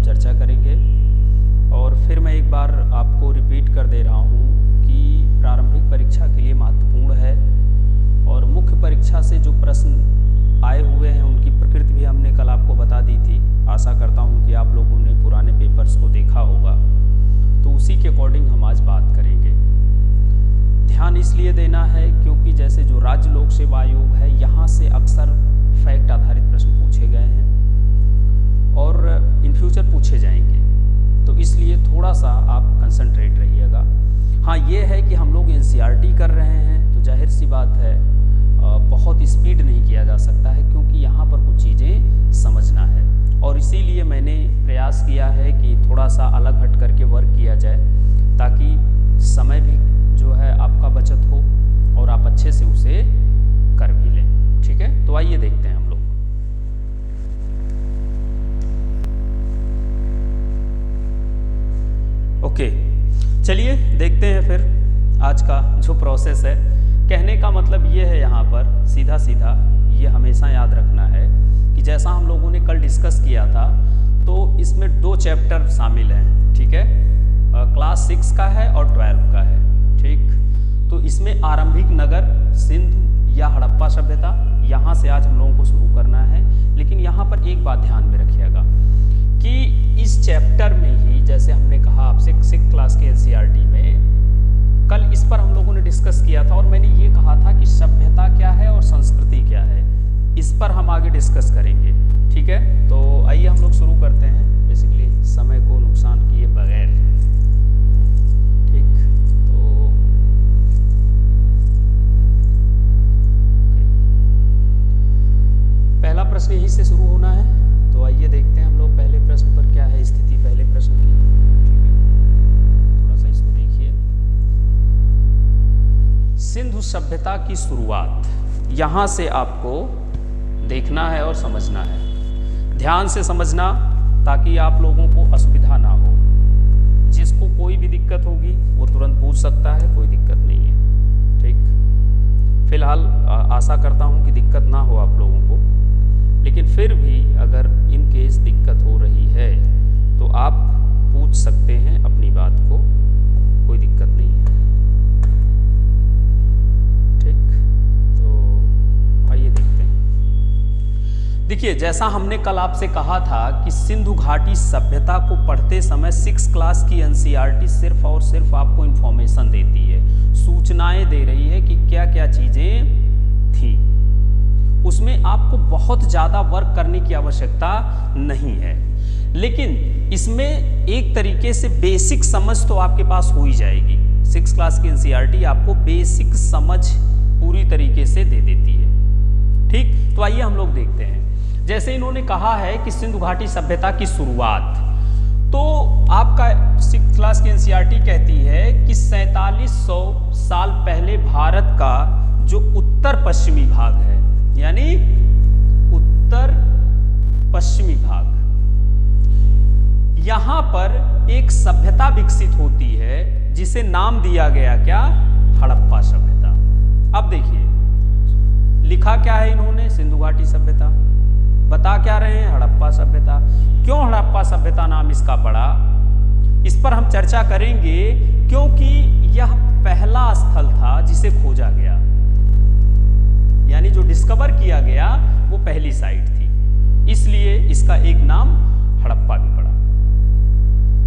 चर्चा करेंगे। और फिर मैं एक बार आपको रिपीट कर दे रहा हूँ कि प्रारंभिक परीक्षा के लिए महत्वपूर्ण है और मुख्य परीक्षा से जो प्रश्न आए हुए हैं उनकी प्रकृति भी हमने कल आपको बता दी थी। आशा करता हूँ कि आप लोगों ने पुराने पेपर्स को देखा होगा, तो उसी के अकॉर्डिंग हम आज बात करेंगे। ध्यान इसलिए देना है क्योंकि जैसे जो राज्य लोक सेवा आयोग है, यहाँ से अक्सर फैक्ट आधारित प्रश्न पूछे गए हैं और इन फ्यूचर पूछे जाएंगे, तो इसलिए थोड़ा सा आप कंसंट्रेट रहिएगा। हाँ, ये है कि हम लोग एनसीईआरटी कर रहे हैं तो जाहिर सी बात है बहुत स्पीड नहीं किया जा सकता है, क्योंकि यहाँ पर कुछ चीज़ें समझना है और इसीलिए मैंने प्रयास किया है कि थोड़ा सा अलग हट करके वर्क किया जाए, ताकि समय भी जो है आपका बचत हो और आप अच्छे से उसे कर भी लें। ठीक है, तो आइए देखते हैं हम लोग। ओके, चलिए देखते हैं फिर आज का जो प्रोसेस है। कहने का मतलब ये है, यहाँ पर सीधा सीधा ये हमेशा याद रखना है कि जैसा हम लोगों ने कल डिस्कस किया था, तो इसमें 2 चैप्टर शामिल हैं। ठीक है, क्लास 6 का है और 12 का है। ठीक, तो इसमें आरंभिक नगर, सिंधु या हड़प्पा सभ्यता, यहाँ से आज हम लोगों को शुरू करना है। लेकिन यहाँ पर एक बात ध्यान में रखिएगा कि इस चैप्टर में ही, जैसे हमने कहा आपसे 6th क्लास के एनसीईआरटी में, कल इस पर हम लोगों ने डिस्कस किया था और मैंने ये कहा था कि सभ्यता क्या है और संस्कृति क्या है। इस पर हम आगे डिस्कस करेंगे। ठीक है, तो आइए हम लोग शुरू करते हैं, बेसिकली समय को नुकसान किए बगैर। ठीक, तो पहला प्रश्न यहीं से शुरू होना है, तो आइए देखते हैं हम लोग पहले प्रश्न पर क्या है स्थिति पहले प्रश्न की। ठीक है, थोड़ा सा इसको देखिए। सिंधु सभ्यता की शुरुआत, यहाँ से आपको देखना है और समझना है। ध्यान से समझना ताकि आप लोगों को असुविधा ना हो। जिसको कोई भी दिक्कत होगी वो तुरंत पूछ सकता है, कोई दिक्कत नहीं है। ठीक, फिलहाल आशा करता हूँ कि दिक्कत ना हो आप लोगों को, लेकिन फिर भी अगर इन केस दिक्कत हो रही है तो आप पूछ सकते हैं अपनी बात को, कोई दिक्कत नहीं है। ठीक, तो आइए देखते हैं। देखिए, जैसा हमने कल आपसे कहा था कि सिंधु घाटी सभ्यता को पढ़ते समय 6th क्लास की एनसीईआरटी सिर्फ और सिर्फ आपको इंफॉर्मेशन देती है, सूचनाएं दे रही है कि क्या क्या चीजें थी। उसमें आपको बहुत ज़्यादा वर्क करने की आवश्यकता नहीं है, लेकिन इसमें एक तरीके से बेसिक समझ तो आपके पास हो ही जाएगी। 6th क्लास की एनसीईआरटी आपको बेसिक समझ पूरी तरीके से दे देती है। ठीक, तो आइए हम लोग देखते हैं। जैसे इन्होंने कहा है कि सिंधु घाटी सभ्यता की शुरुआत, तो आपका 6th क्लास की एनसीईआरटी कहती है कि 4700 साल पहले भारत का जो उत्तर पश्चिमी भाग है, यानी उत्तर पश्चिमी भाग, यहां पर एक सभ्यता विकसित होती है जिसे नाम दिया गया क्या, हड़प्पा सभ्यता। अब देखिए लिखा क्या है इन्होंने, सिंधु घाटी सभ्यता, बता क्या रहे हैं, हड़प्पा सभ्यता। क्यों हड़प्पा सभ्यता नाम इसका पड़ा, इस पर हम चर्चा करेंगे, क्योंकि यह पहला स्थल था जिसे खोजा गया, यानी जो डिस्कवर किया गया वो पहली साइट थी, इसलिए इसका एक नाम हड़प्पा भी पड़ा।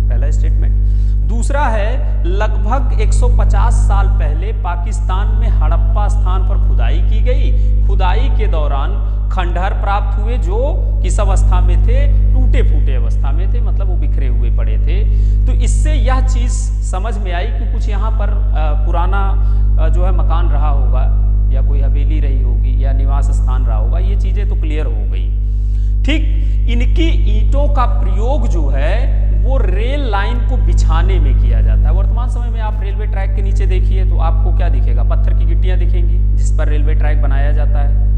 पहला स्टेटमेंट। दूसरा है, लगभग 150 साल पहले पाकिस्तान में हड़प्पा स्थान पर खुदाई की गई। खुदाई के दौरान खंडहर प्राप्त हुए जो किस अवस्था में थे, टूटे फूटे अवस्था में थे, मतलब वो बिखरे हुए पड़े थे। तो इससे यह चीज समझ में आई कि कुछ यहाँ पर पुराना जो है मकान रहा होगा, या कोई हवेली रही होगी, या निवास स्थान रहा होगा। ये चीजें तो क्लियर हो गई। ठीक, इनकी ईंटों का प्रयोग जो है वो रेल लाइन को बिछाने में किया जाता है। वर्तमान समय में आप रेलवे ट्रैक के नीचे देखिए तो आपको क्या दिखेगा, पत्थर की गिट्टियां दिखेंगी जिस पर रेलवे ट्रैक बनाया जाता है।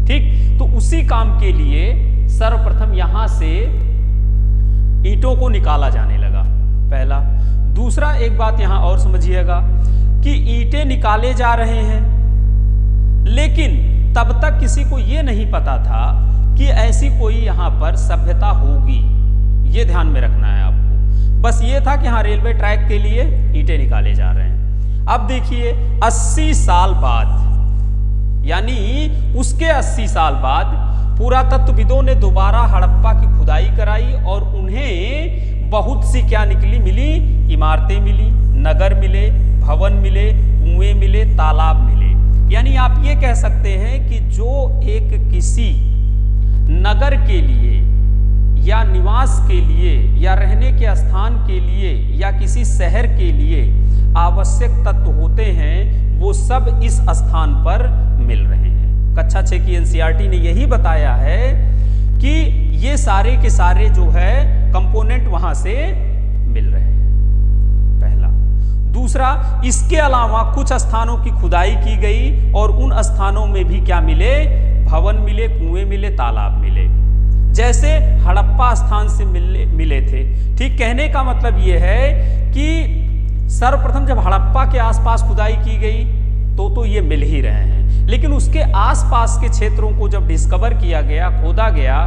ठीक, तो उसी काम के लिए सर्वप्रथम यहां से ईंटों को निकाला जाने लगा, पहला। दूसरा, एक बात यहां और समझिएगा कि ईंटें निकाले जा रहे हैं, लेकिन तब तक किसी को यह नहीं पता था कि ऐसी कोई यहां पर सभ्यता होगी ये ध्यान में रखना है आपको। बस ये था कि हाँ रेलवे ट्रैक के लिए ईंटें निकाले जा रहे हैं। अब देखिए 80 साल बाद, यानी उसके 80 साल बाद पुरातत्वविदों ने दोबारा हड़प्पा की खुदाई कराई और उन्हें बहुत सी क्या मिली, इमारतें मिली, नगर मिले, भवन मिले, कुएं मिले, तालाब मिले। यानी आप ये कह सकते हैं कि जो एक किसी नगर के लिए या निवास के लिए या रहने के स्थान के लिए या किसी शहर के लिए आवश्यक तत्व होते हैं, वो सब इस स्थान पर मिल रहे हैं। कक्षा 6 की एनसीईआरटी ने यही बताया है कि ये सारे के सारे जो है कंपोनेंट वहां से मिल रहे हैं, पहला। दूसरा, इसके अलावा कुछ स्थानों की खुदाई की गई और उन स्थानों में भी क्या मिले, भवन मिले, कुएं मिले, तालाब मिले, जैसे हड़प्पा स्थान से मिले थे। ठीक, कहने का मतलब यह है कि सर्वप्रथम जब हड़प्पा के आसपास खुदाई की गई तो ये मिल ही रहे हैं, लेकिन उसके आसपास के क्षेत्रों को जब डिस्कवर किया गया, खोदा गया,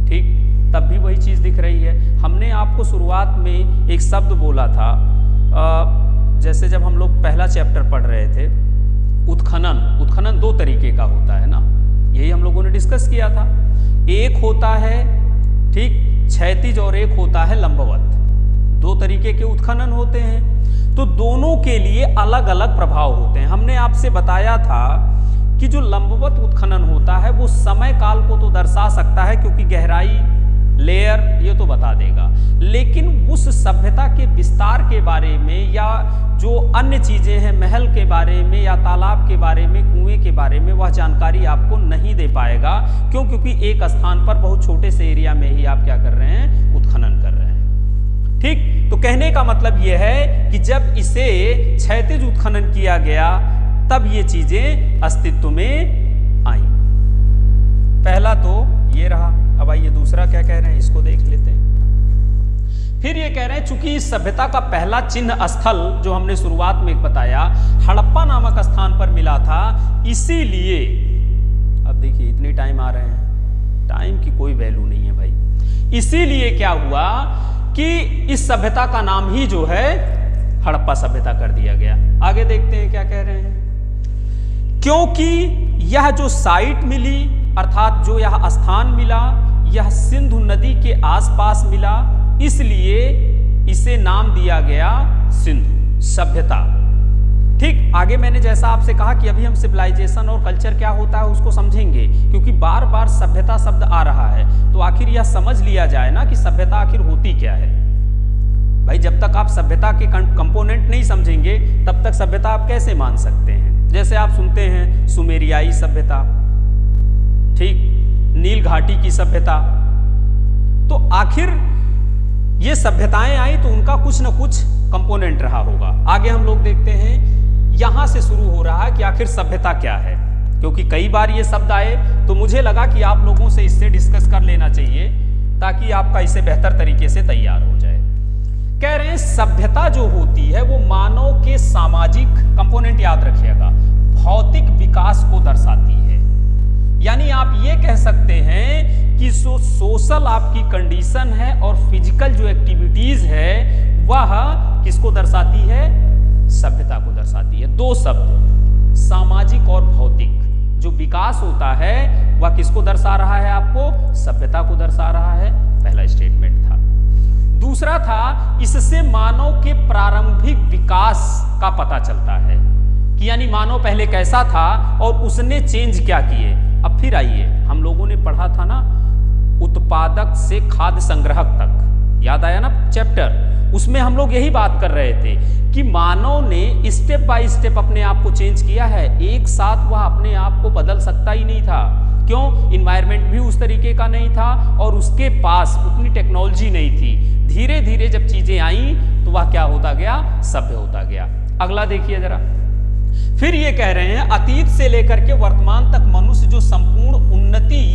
ठीक, तब भी वही चीज दिख रही है। हमने आपको शुरुआत में एक शब्द बोला था, जैसे जब हम लोग पहला चैप्टर पढ़ रहे थे, उत्खनन 2 तरीके का होता है ना, यही हम लोगों ने डिस्कस किया था। एक होता है, ठीक, क्षैतिज और एक होता है लंबवत। 2 तरीके के उत्खनन होते हैं, तो दोनों के लिए अलग अलग प्रभाव होते हैं। हमने आपसे बताया था कि जो लंबवत उत्खनन होता है वो समय काल को तो दर्शा सकता है, क्योंकि गहराई, लेयर ये तो बता देगा, लेकिन उस सभ्यता के विस्तार के बारे में या जो अन्य चीजें हैं, महल के बारे में या तालाब के बारे में, कुएं के बारे में, वह जानकारी आपको नहीं दे पाएगा। क्यों? क्योंकि एक स्थान पर बहुत छोटे से एरिया में ही आप क्या कर रहे हैं, उत्खनन कर रहे हैं। ठीक, तो कहने का मतलब यह है कि जब इसे क्षैतिज उत्खनन किया गया तब ये चीजें अस्तित्व में आई। पहला तो ये रहा। अब आइए दूसरा क्या कह रहे हैं, इसको देख लेते हैं। फिर ये कह रहे हैं, चूंकि इस सभ्यता का पहला चिन्ह स्थल जो हमने शुरुआत में बताया हड़प्पा नामक स्थान पर मिला था, इसीलिए अब देखिए इतनी टाइम आ रहे हैं, टाइम की कोई वैल्यू नहीं है भाई। इसीलिए क्या हुआ कि इस सभ्यता का नाम ही जो है हड़प्पा सभ्यता कर दिया गया। आगे देखते हैं क्या कह रहे हैं। क्योंकि यह जो साइट मिली, अर्थात जो यह स्थान मिला, यह सिंधु नदी के आसपास मिला, इसलिए इसे नाम दिया गया सिंधु सभ्यता। ठीक, आगे मैंने जैसा आपसे कहा कि अभी हम सिविलाइजेशन और कल्चर क्या होता है उसको समझेंगे, क्योंकि बार बार सभ्यता शब्द आ रहा है, तो आखिर यह समझ लिया जाए ना कि सभ्यता आखिर होती क्या है। भाई जब तक आप सभ्यता के कंपोनेंट नहीं समझेंगे तब तक सभ्यता आप कैसे मान सकते हैं। जैसे आप सुनते हैं सुमेरियाई सभ्यता, ठीक, नील घाटी की सभ्यता, तो आखिर ये सभ्यताएं आई तो उनका कुछ न कुछ कंपोनेंट रहा होगा। आगे हम लोग देखते हैं, यहां से शुरू हो रहा है कि आखिर सभ्यता क्या है, क्योंकि कई बार ये शब्द आए तो मुझे लगा कि आप लोगों से इससे डिस्कस कर लेना चाहिए ताकि आपका इसे बेहतर तरीके से तैयार हो जाए। कह रहे हैं सभ्यता जो होती है वो मानव के सामाजिक कंपोनेंट, याद रखिएगा, भौतिक विकास को दर्शाती है। यानी आप ये कह सकते हैं कि जो सोशल आपकी कंडीशन है और फिजिकल जो एक्टिविटीज है वह किसको दर्शाती है, सभ्यता को दर्शाती है। 2 शब्द, सामाजिक और भौतिक। जो विकास होता है वह किसको दर्शा रहा है, आपको सभ्यता को दर्शा रहा है, पहला स्टेटमेंट था। दूसरा था, इससे मानव के प्रारंभिक विकास का पता चलता है कि यानी मानव पहले कैसा था और उसने चेंज क्या किए। अब फिर आइए, हम लोगों ने पढ़ा था ना उत्पादक से खाद्य संग्रहक तक, याद आया ना चैप्टर, उसमें हम लोग यही बात कर रहे थे कि मानव ने स्टेप बाय स्टेप अपने आप को चेंज किया है। एक साथ वह अपने आप को बदल सकता ही नहीं था। क्यों? इन्वायरमेंट भी उस तरीके का नहीं था और उसके पास उतनी टेक्नोलॉजी नहीं थी। धीरे धीरे जब चीजें आई तो वह क्या होता गया, सभ्य होता गया। अगला देखिए जरा। फिर ये कह रहे हैं अतीत से लेकर के वर्तमान तक मनुष्य जो संपूर्ण उन्नति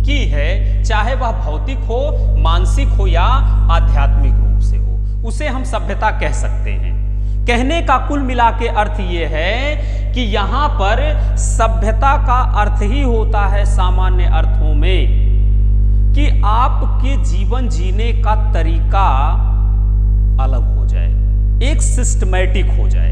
की है, चाहे वह भौतिक हो, मानसिक हो या आध्यात्मिक रूप से हो, उसे हम सभ्यता कह सकते हैं। कहने का कुल मिला के अर्थ ये है कि यहां पर सभ्यता का अर्थ ही होता है सामान्य अर्थों में कि आपके जीवन जीने का तरीका अलग हो जाए, एक सिस्टमैटिक हो जाए।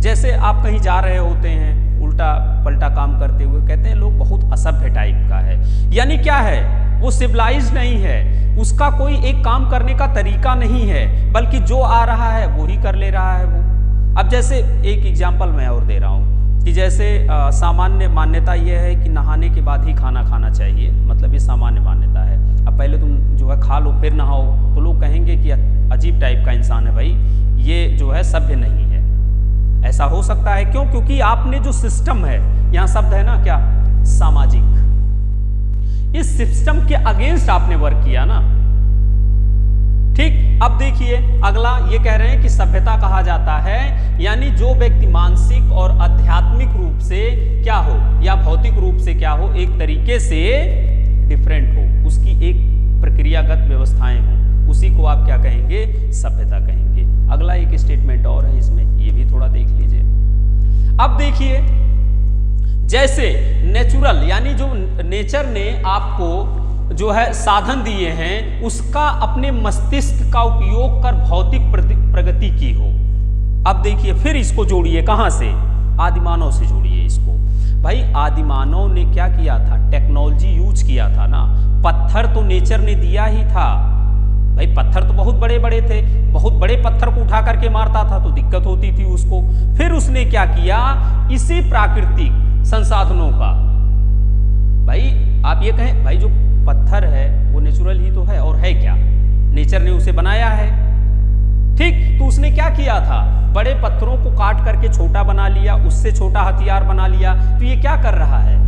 जैसे आप कहीं जा रहे होते हैं, उल्टा पलटा काम करते हुए, कहते हैं लोग बहुत असभ्य टाइप का है, यानी क्या है, वो सिविलाइज नहीं है, उसका कोई एक काम करने का तरीका नहीं है, बल्कि जो आ रहा है वो ही कर ले रहा है वो। अब जैसे एक एग्जाम्पल मैं और दे रहा हूँ कि जैसे सामान्य मान्यता यह है कि नहाने के बाद ही खाना खाना चाहिए, मतलब ये सामान्य मान्यता है। अब पहले तुम जो है खा लो फिर नहाओ, तो लोग कहेंगे कि अजीब टाइप का इंसान है भाई, ये जो है सभ्य नहीं है। ऐसा हो सकता है, क्यों? क्योंकि आपने जो सिस्टम है, यहाँ शब्द है ना क्या, सामाजिक, इस सिस्टम के अगेंस्ट आपने वर्क किया ना। ठीक, अब देखिए अगला ये कह रहे हैं कि सभ्यता कहा जाता है यानी जो व्यक्ति मानसिक और आध्यात्मिक रूप से क्या हो या भौतिक रूप से क्या हो, एक तरीके से डिफरेंट हो, उसकी एक प्रक्रियागत व्यवस्थाएं हो, उसी को आप क्या कहेंगे, सभ्यता कहेंगे। अगला एक स्टेटमेंट और है इसमें, ये भी थोड़ा देख लीजिए। अब देखिए, जैसे नेचुरल यानी जो नेचर ने आपको जो है साधन दिए हैं, उसका अपने मस्तिष्क का उपयोग कर भौतिक प्रगति की हो। अब देखिए फिर इसको जोड़िए, कहां से, आदिमानव से जोड़िए इसको। भाई आदिमानव ने क्या किया था, टेक्नोलॉजी यूज किया था ना। पत्थर तो नेचर ने दिया ही था भाई, पत्थर तो बहुत बड़े बड़े थे, बहुत बड़े पत्थर को उठा करके मारता था तो दिक्कत होती थी उसको। फिर उसने क्या किया, इसी प्राकृतिक संसाधनों का, भाई आप ये कहें भाई जो पत्थर है वो नेचुरल ही तो है, और है क्या, नेचर ने उसे बनाया है। ठीक, तो उसने क्या किया था, बड़े पत्थरों को काट करके छोटा बना लिया, उससे छोटा हथियार बना लिया। तो ये क्या कर रहा है,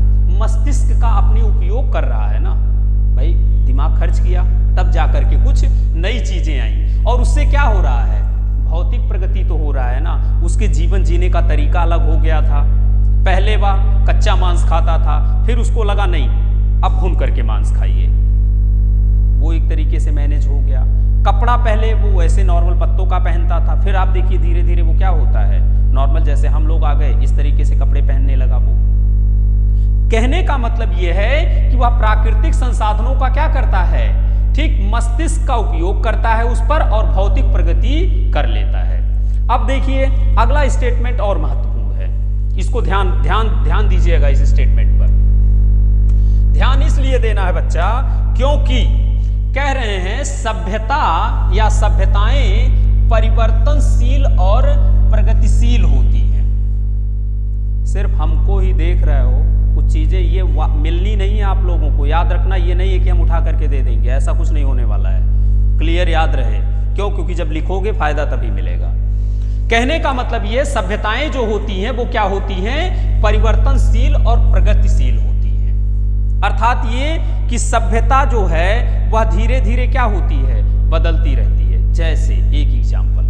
मस्तिष्क का अपने उपयोग कर रहा है ना भाई, दिमाग खर्च किया, तब जाकर के कुछ नई चीजें आई, और उससे क्या हो रहा है, भौतिक प्रगति तो हो रहा है ना। उसके जीवन जीने का तरीका अलग हो गया था। पहले वह कच्चा मांस खाता था, फिर उसको लगा नहीं अब भून करके मांस खाइए, वो एक तरीके से मैनेज हो गया। कपड़ा पहले वो वैसे नॉर्मल पत्तों का पहनता था, फिर आप देखिए धीरे धीरे वो क्या होता है, नॉर्मल जैसे हम लोग आ गए इस तरीके से कपड़े पहनने लगा वो। कहने का मतलब ये है कि वह प्राकृतिक संसाधनों का क्या करता है, ठीक मस्तिष्क का उपयोग करता है उस पर, और भौतिक प्रगति कर लेता है। अब देखिए अगला स्टेटमेंट और महत्वपूर्ण है, इसको ध्यान दीजिएगा। इस स्टेटमेंट पर ध्यान इसलिए देना है बच्चा, क्योंकि कह रहे हैं सभ्यता या सभ्यताएं परिवर्तनशील और प्रगतिशील होती हैं। सिर्फ हमको ही देख रहे हो, कुछ चीजें ये मिलनी नहीं है आप लोगों को, याद रखना ये नहीं है कि हम उठा करके दे देंगे, ऐसा कुछ नहीं होने वाला है, क्लियर याद रहे। क्यों? क्योंकि जब लिखोगे फायदा तभी मिलेगा। कहने का मतलब ये सभ्यताएं जो होती हैं वो क्या होती हैं, परिवर्तनशील और प्रगतिशील होती हैं। अर्थात ये कि सभ्यता जो है वह धीरे धीरे क्या होती है, बदलती रहती है। जैसे एक एग्जांपल,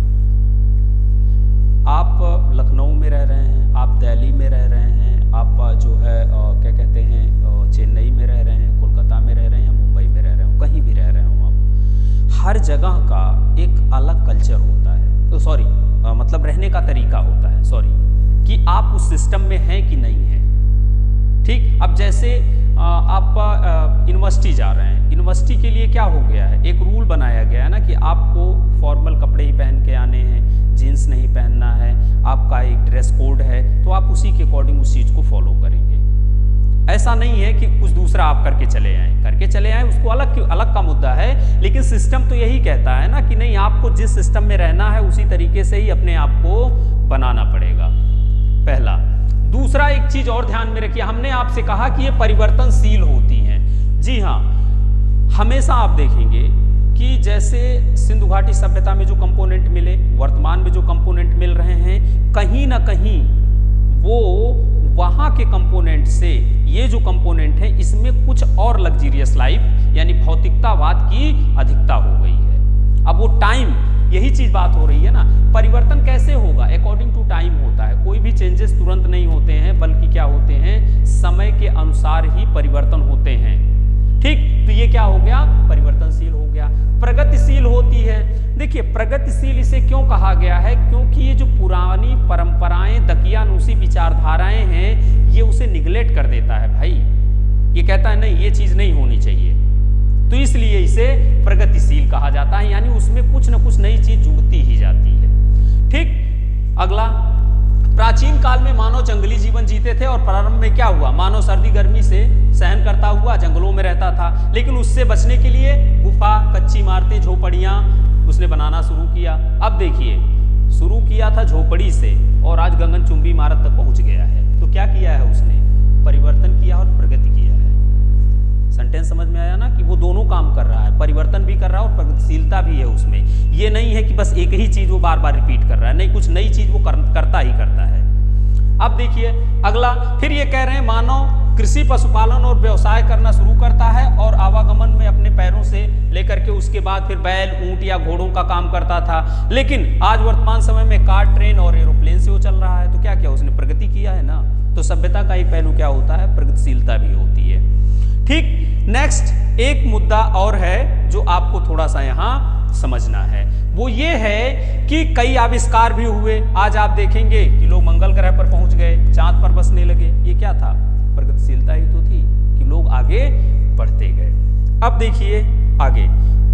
आप लखनऊ में रह रहे हैं, आप दिल्ली में रह रहे हैं, आप जो है क्या कहते हैं चेन्नई में रह रहे हैं, कोलकाता में रह रहे हैं, मुंबई में रह रहे हो, कहीं भी रह रहे हो आप, हर जगह का एक अलग कल्चर होता है, तो सॉरी मतलब रहने का तरीका होता है, सॉरी, कि आप उस सिस्टम में हैं कि नहीं है। ठीक, अब जैसे आप यूनिवर्सिटी जा रहे हैं, यूनिवर्सिटी के लिए क्या हो गया है, एक रूल बनाया गया है ना कि आपको फॉर्मल कपड़े ही पहन के आने हैं, जीन्स नहीं पहनना है, आपका एक ड्रेस कोड है, तो आप उसी के अकॉर्डिंग उस चीज़ को फॉलो करेंगे। ऐसा नहीं है कि कुछ दूसरा आप करके चले आए, उसको अलग का मुद्दा है, लेकिन सिस्टम तो यही कहता है ना कि नहीं, आपको जिस सिस्टम में रहना है उसी तरीके से ही अपने आप को बनाना पड़ेगा, पहला। दूसरा एक चीज और ध्यान में रखिए, हमने आपसे कहा कि ये परिवर्तनशील होती हैं। जी हाँ, हमेशा आप देखेंगे कि जैसे सिंधु घाटी सभ्यता में जो कंपोनेंट मिले, वर्तमान में जो कंपोनेंट मिल रहे हैं, कहीं ना कहीं वो वहाँ के कंपोनेंट से ये जो कंपोनेंट है इसमें कुछ और लग्जीरियस लाइफ यानी भौतिकतावाद की अधिकता हो गई है। अब वो टाइम, यही चीज बात हो रही है ना, परिवर्तन कैसे होगा, अकॉर्डिंग टू टाइम होता है, कोई भी चेंजेस तुरंत नहीं होते हैं, बल्कि क्या होते हैं, समय के अनुसार ही परिवर्तन होते हैं। ठीक, तो ये क्या हो गया, परिवर्तनशील हो गया। प्रगतिशील होती है, देखिए प्रगतिशील इसे क्यों कहा गया है, क्योंकि ये जो पुरानी परंपराएं, दकियानूसी विचारधाराएं हैं, ये उसे निगलेक्ट कर देता है भाई। ये कहता है नहीं, ये चीज नहीं होनी चाहिए, तो इसलिए इसे प्रगतिशील कहा जाता है, यानी उसमें कुछ न कुछ नई चीज जुड़ती ही जाती है। ठीक, अगला, प्राचीन काल में मानव जंगली जीवन जीते थे और प्रारंभ में क्या हुआ, मानव सर्दी गर्मी से सहन करता हुआ जंगलों में रहता था, लेकिन उससे बचने के लिए गुफा, कच्ची इमारतें, झोपड़ियां उसने बनाना शुरू किया। अब देखिए, शुरू किया था झोपड़ी से और आज गगनचुंबी इमारत तक पहुंच गया है। तो क्या किया है उसने, परिवर्तन किया और प्रगति किया है। सेंटेंस समझ में आया ना, कि वो दोनों काम कर रहा है, परिवर्तन भी कर रहा है और प्रगतिशीलता भी है उसमें। ये नहीं है कि बस एक ही चीज वो बार बार रिपीट कर रहा है, नहीं, कुछ नई चीज वो करता ही करता है। अब देखिए अगला, फिर ये कह रहे हैं मानव कृषि, पशुपालन और व्यवसाय करना शुरू करता है और आवागमन में अपने पैरों से लेकर के उसके बाद फिर बैल, ऊंट या घोड़ों का काम करता था, लेकिन आज वर्तमान समय में कार, ट्रेन और एरोप्लेन से वो चल रहा है। तो क्या किया उसने, प्रगति किया है ना। तो सभ्यता का एक पहलू क्या होता है, प्रगतिशीलता भी होती है। ठीक, नेक्स्ट एक मुद्दा और है जो आपको थोड़ा सा यहाँ समझना है, वो ये है कि कई आविष्कार भी हुए। आज आप देखेंगे कि लोग मंगल ग्रह पर पहुंच गए, चांद पर बसने लगे। ये क्या था, प्रगतिशीलता ही तो थी कि लोग आगे बढ़ते गए। अब देखिए आगे,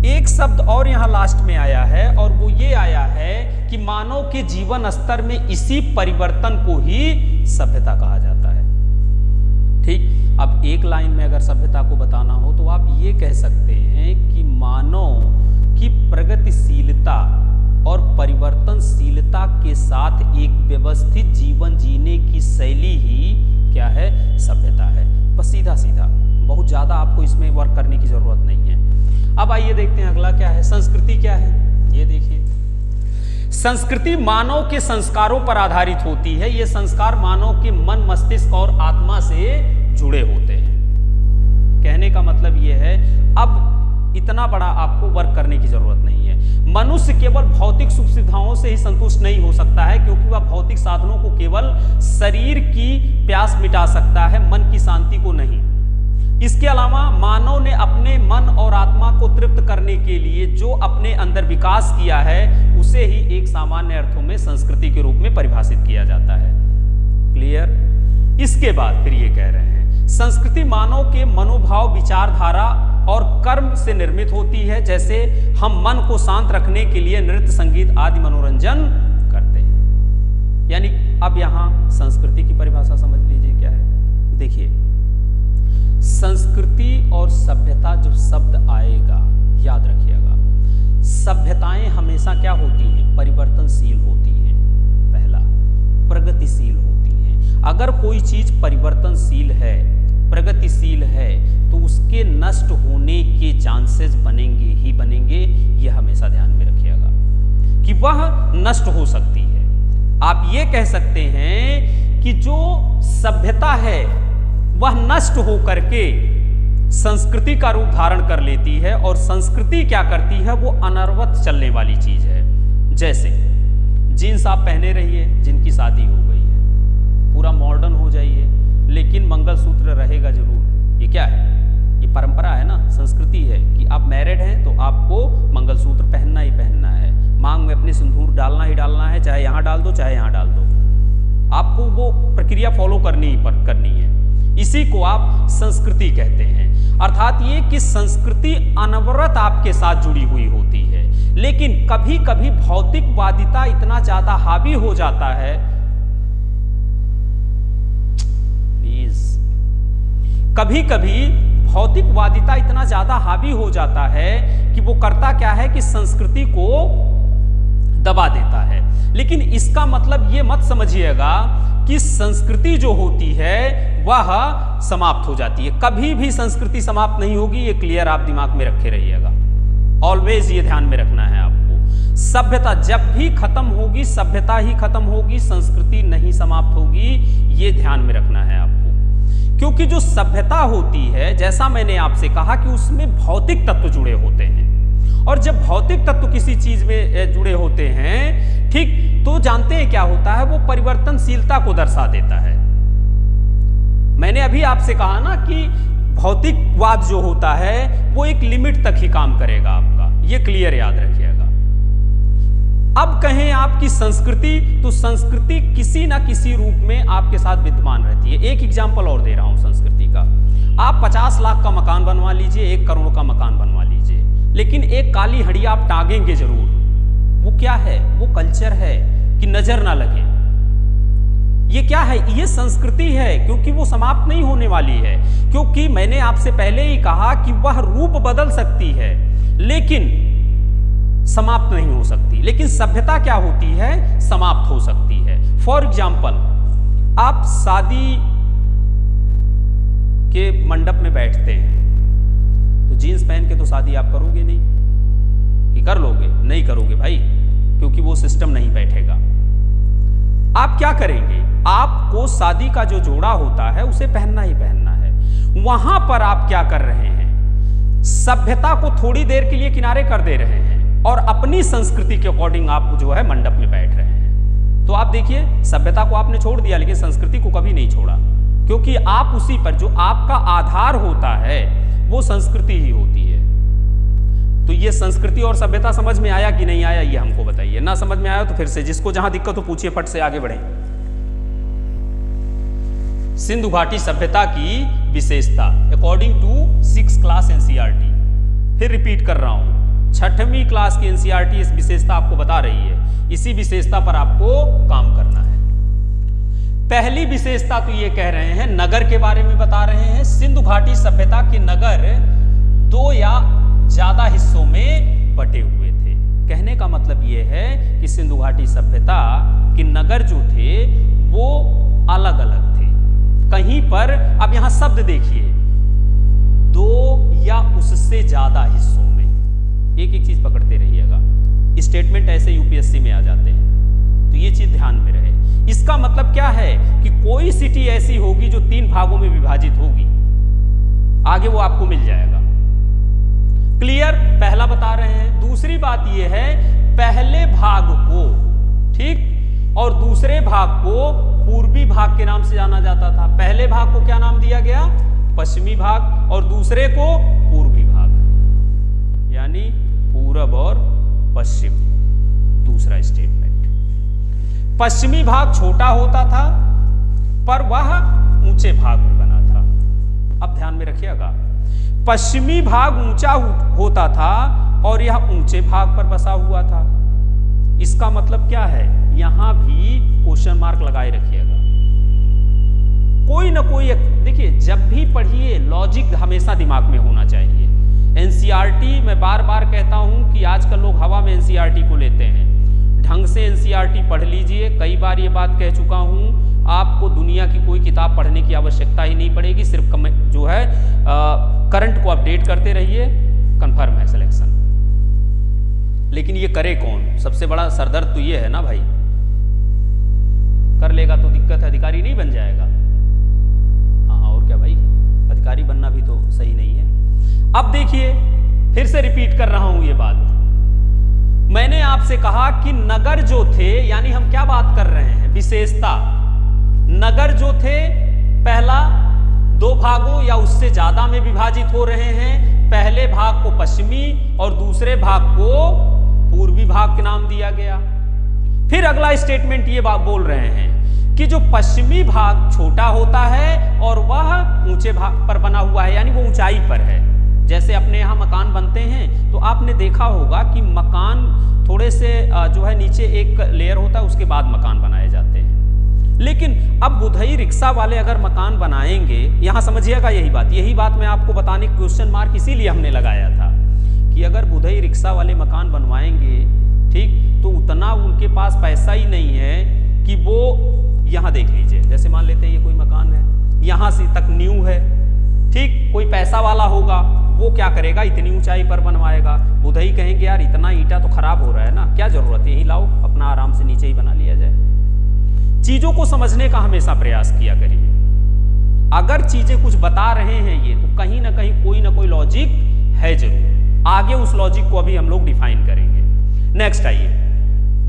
एक शब्द और यहाँ लास्ट में आया है और वो ये आया है कि मानव के जीवन स्तर में इसी परिवर्तन को ही सभ्यता कहा जाता है। ठीक, अब एक लाइन में अगर सभ्यता को बताना हो तो आप ये कह सकते हैं कि मानव की प्रगतिशीलता और परिवर्तनशीलता के साथ एक व्यवस्थित जीवन जीने की शैली ही क्या है, सभ्यता है। बस सीधा सीधा, बहुत ज्यादा आपको इसमें वर्क करने की जरूरत नहीं है। अब आइए देखते हैं अगला क्या है, संस्कृति क्या है। ये देखिए, संस्कृति मानव के संस्कारों पर आधारित होती है। ये संस्कार मानव के मन, मस्तिष्क और आत्मा से जुड़े होते हैं। कहने का मतलब ये है, अब इतना बड़ा आपको वर्क करने की जरूरत नहीं है। मनुष्य केवल भौतिक सुख सुविधाओं से ही संतुष्ट नहीं हो सकता है, क्योंकि वह भौतिक साधनों को केवल शरीर की प्यास मिटा सकता है, मन की शांति को नहीं। इसके अलावा मानव ने अपने मन और आत्मा को तृप्त करने के लिए जो अपने अंदर विकास किया है, उसे ही एक सामान्य अर्थों में संस्कृति के रूप में परिभाषित किया जाता है। क्लियर। इसके बाद फिर ये कह रहे हैं, संस्कृति मानव के मनोभाव, विचारधारा और कर्म से निर्मित होती है। जैसे हम मन को शांत रखने के लिए नृत्य, संगीत आदि मनोरंजन करते हैं। यानी अब यहां संस्कृति की परिभाषा समझ लीजिए क्या है। देखिए, संस्कृति और सभ्यता जब शब्द आएगा, याद रखिएगा, सभ्यताएं हमेशा क्या होती हैं, परिवर्तनशील होती हैं। पहला, प्रगतिशील होती हैं। अगर कोई चीज परिवर्तनशील है, प्रगतिशील है, तो उसके नष्ट होने के चांसेस बनेंगे ही बनेंगे। यह हमेशा ध्यान में रखिएगा कि वह नष्ट हो सकती है। आप ये कह सकते हैं कि जो सभ्यता है वह नष्ट हो करके संस्कृति का रूप धारण कर लेती है, और संस्कृति क्या करती है, वो अनवरत चलने वाली चीज है। जैसे जीन्स आप पहने रहिए, जिनकी शादी हो गई है, पूरा मॉडर्न हो जाइए, लेकिन मंगलसूत्र रहेगा जरूर। ये क्या है, ये परंपरा है ना, संस्कृति है कि आप मैरिड हैं तो आपको मंगलसूत्र पहनना ही पहनना है, मांग में अपने सिंदूर डालना ही डालना है, चाहे यहाँ डाल दो चाहे यहाँ डाल दो, आपको वो प्रक्रिया फॉलो करनी है। इसी को आप संस्कृति कहते हैं। अर्थात ये कि संस्कृति अनवरत आपके साथ जुड़ी हुई होती है, लेकिन कभी कभी भौतिकवादिता इतना ज्यादा हावी हो जाता है, प्लीज, कभी कभी भौतिकवादिता इतना ज्यादा हावी हो जाता है कि वो करता क्या है कि संस्कृति को दबा देता है। लेकिन इसका मतलब ये मत समझिएगा कि संस्कृति जो होती है वह समाप्त हो जाती है। कभी भी संस्कृति समाप्त नहीं होगी, ये क्लियर आप दिमाग में रखे रहिएगा। ऑलवेज ये ध्यान में रखना है आपको। सभ्यता जब भी खत्म होगी, सभ्यता ही खत्म होगी, संस्कृति नहीं समाप्त होगी, ये ध्यान में रखना है आपको। क्योंकि जो सभ्यता होती है, जैसा मैंने आपसे कहा कि उसमें भौतिक तत्व जुड़े होते हैं, और जब भौतिक तत्व किसी चीज में जुड़े होते हैं, ठीक, तो जानते हैं क्या होता है, वो परिवर्तनशीलता को दर्शा देता है। मैंने अभी आपसे कहा ना कि भौतिकवाद जो होता है वो एक लिमिट तक ही काम करेगा आपका, ये क्लियर याद रखिएगा। अब कहें आपकी संस्कृति, तो संस्कृति किसी ना किसी रूप में आपके साथ विद्यमान रहती है। एक एग्जाम्पल और दे रहा हूं संस्कृति का। आप 50 लाख का मकान बनवा लीजिए, 1 करोड़ का मकान बनवा लीजिए, लेकिन एक काली हड़िया आप टांगेंगे जरूर। वो क्या है? वो कल्चर है कि नजर ना लगे। ये क्या है? ये संस्कृति है, क्योंकि वो समाप्त नहीं होने वाली है। क्योंकि मैंने आपसे पहले ही कहा कि वह रूप बदल सकती है लेकिन समाप्त नहीं हो सकती। लेकिन सभ्यता क्या होती है? समाप्त हो सकती है। फॉर एग्जाम्पल, आप शादी के मंडप में बैठते हैं तो जीन्स पहन के तो शादी आप करोगे नहीं, कि कर लोगे? नहीं करोगे भाई, क्योंकि वो सिस्टम नहीं बैठेगा। आप क्या करेंगे? आपको शादी का जो जोड़ा होता है उसे पहनना ही पहनना है। वहां पर आप क्या कर रहे हैं? सभ्यता को थोड़ी देर के लिए किनारे कर दे रहे हैं और अपनी संस्कृति के अकॉर्डिंग आप जो है मंडप में बैठ रहे हैं। तो आप देखिए, सभ्यता को आपने छोड़ दिया लेकिन संस्कृति को कभी नहीं छोड़ा, क्योंकि आप उसी पर, जो आपका आधार होता है वो संस्कृति ही होती है। तो ये संस्कृति और सभ्यता समझ में आया कि नहीं आया, ये हमको बताइए। ना समझ में आया तो फिर से जिसको जहां दिक्कत हो पूछिए, फट से आगे बढ़े। सिंधु घाटी सभ्यता की विशेषता according to 6th class NCERT, फिर रिपीट कर रहा हूं, 6वीं क्लास की एनसीईआरटी इस विशेषता आपको बता रही है। इसी विशेषता पर आपको काम करना है। पहली विशेषता तो ये कह रहे हैं, नगर के बारे में बता रहे हैं। सिंधु घाटी सभ्यता के नगर 2 या ज्यादा हिस्सों में बटे हुए थे। कहने का मतलब ये है कि सिंधु घाटी सभ्यता के नगर जो थे वो अलग अलग थे। कहीं पर, अब यहां शब्द देखिए, 2 या उससे ज्यादा हिस्सों में, एक एक चीज पकड़ते रहिएगा। स्टेटमेंट ऐसे यूपीएससी में आ जाते हैं, तो ये चीज ध्यान में रहे। इसका मतलब क्या है कि कोई सिटी ऐसी होगी जो 3 भागों में विभाजित होगी, आगे वो आपको मिल जाएगा। क्लियर? पहला बता रहे हैं। दूसरी बात यह है, पहले भाग को, ठीक, और दूसरे भाग को पूर्वी भाग के नाम से जाना जाता था। पहले भाग को क्या नाम दिया गया? पश्चिमी भाग, और दूसरे को पूर्वी भाग, यानी पूरब और पश्चिम। दूसरा स्टेटमेंट, पश्चिमी भाग छोटा होता था पर वह ऊंचे भाग में बना था। अब ध्यान में रखिएगा, पश्चिमी भाग ऊंचा होता था और यह ऊंचे भाग पर बसा हुआ था। इसका मतलब क्या है? यहां भी क्वेश्चन मार्क लगाए रखिएगा। कोई ना कोई, देखिए, जब भी पढ़िए लॉजिक हमेशा दिमाग में होना चाहिए। एनसीईआरटी, मैं बार बार कहता हूं कि आजकल लोग हवा में एनसीईआरटी को लेते हैं। ढंग से एनसीईआरटी पढ़ लीजिए। कई बार ये बात कह चुका हूं, आपको दुनिया की कोई किताब पढ़ने की आवश्यकता ही नहीं पड़ेगी। सिर्फ जो है करंट को अपडेट करते रहिए, कंफर्म है सिलेक्शन। लेकिन ये करे कौन? सबसे बड़ा सरदर्द तो ये है ना भाई, कर लेगा तो दिक्कत है, अधिकारी नहीं बन जाएगा। हाँ, और क्या भाई, अधिकारी बनना भी तो सही नहीं है। अब देखिए, फिर से रिपीट कर रहा हूं ये बात। मैंने आपसे कहा कि नगर जो थे, यानी हम क्या बात कर रहे हैं? विशेषता। नगर जो थे, पहला 2 भागों या उससे ज्यादा में विभाजित हो रहे हैं। पहले भाग को पश्चिमी और दूसरे भाग को पूर्वी भाग के नाम दिया गया। फिर अगला स्टेटमेंट ये बात बोल रहे हैं कि जो पश्चिमी भाग छोटा होता है और वह ऊंचे भाग पर बना हुआ है, यानी वो ऊंचाई पर है। जैसे अपने यहाँ मकान बनते हैं तो आपने देखा होगा कि मकान थोड़े से जो है नीचे एक लेयर होता है, उसके बाद मकान बनाए जाते हैं। लेकिन अब बुधई रिक्शा वाले अगर मकान बनाएंगे, यहां समझिएगा यही बात मैं आपको बताने, क्वेश्चन मार्क इसीलिए हमने लगाया था कि अगर बुधई रिक्शा वाले मकान बनवाएंगे, ठीक, तो उतना उनके पास पैसा ही नहीं है कि वो, यहां देख लीजिए, जैसे मान लेते हैं ये कोई मकान है, यहां से तक न्यू है, ठीक, कोई पैसा वाला होगा, वो क्या करेगा? इतनी ऊंचाई पर बनवाएगा। बुधई कहेंगे यार इतना ईंटा तो खराब हो रहा है ना, क्या जरूरत है, यही लाओ, अपना आराम से नीचे ही बना लिया जाए। चीजों को समझने का हमेशा प्रयास किया करिए। अगर चीजें कुछ बता रहे हैं ये, तो कहीं ना कहीं कोई ना कोई लॉजिक है जरूर। आगे उस लॉजिक को अभी हम लोग डिफाइन करेंगे। नेक्स्ट आइए,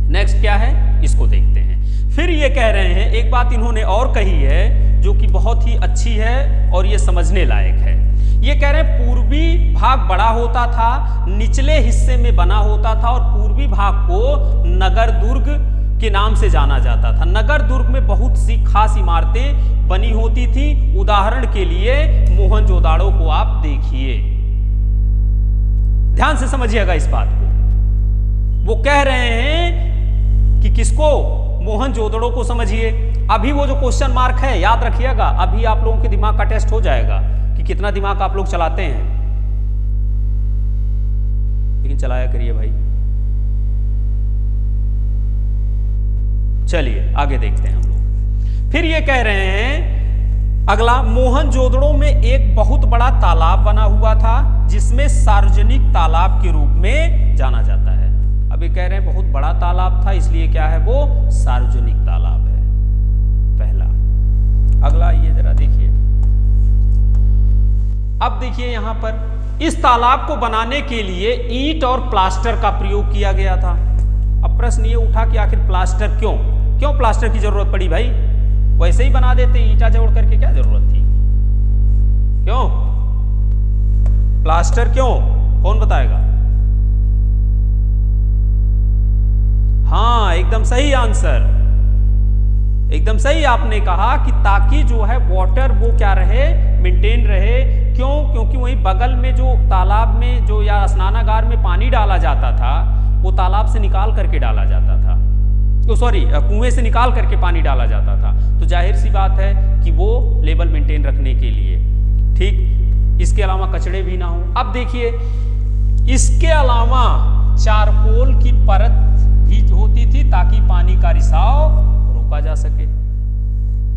नेक्स्ट क्या है इसको देखते हैं। फिर ये कह रहे हैं, एक बात इन्होंने और कही है जो कि बहुत ही अच्छी है और ये समझने लायक है। ये कह रहे हैं पूर्वी भाग बड़ा होता था, निचले हिस्से में बना होता था और पूर्वी भाग को नगर दुर्ग के नाम से जाना जाता था। नगर दुर्ग में बहुत सी खास इमारतें बनी होती थी। उदाहरण के लिए मोहनजोदाड़ो को आप देखिए, ध्यान से समझिएगा इस बात को। वो कह रहे हैं कि किसको? मोहनजोदड़ो को समझिए। अभी वो जो क्वेश्चन मार्क है याद रखिएगा, अभी आप लोगों के दिमाग का टेस्ट हो जाएगा कि कितना दिमाग आप लोग चलाते हैं, लेकिन चलाया करिए भाई। चलिए आगे देखते हैं हम लोग। फिर ये कह रहे हैं अगला, मोहनजोदड़ो में एक बहुत बड़ा तालाब बना हुआ था जिसमें सार्वजनिक तालाब के रूप में जाना जाता है। अभी कह रहे हैं बहुत बड़ा तालाब था, इसलिए क्या है वो? सार्वजनिक तालाब है, पहला। अगला ये जरा देखिए, अब देखिए यहां पर इस तालाब को बनाने के लिए ईंट और प्लास्टर का प्रयोग किया गया था। अब प्रश्न ये उठा कि आखिर प्लास्टर क्यों प्लास्टर की जरूरत पड़ी भाई? वैसे ही बना देते, ईंटा जोड़ करके क्या जरूरत थी? क्यों प्लास्टर क्यों? कौन बताएगा? हाँ, एकदम सही आंसर, एकदम सही आपने कहा कि ताकि जो है वाटर वो क्या रहे, मेंटेन रहे। क्यों? क्योंकि वहीं बगल में जो तालाब में जो या स्नानागार में पानी डाला जाता था, वो तालाब से निकाल करके डाला जाता था, तो सॉरी कुएं से निकाल करके पानी डाला जाता था। तो जाहिर सी बात है कि वो लेवल मेंटेन रखने के लिए, ठीक। इसके अलावा कचड़े भी ना हो। अब देखिए, इसके अलावा चारकोल की परत भी होती थी ताकि पानी का रिसाव रोका जा सके।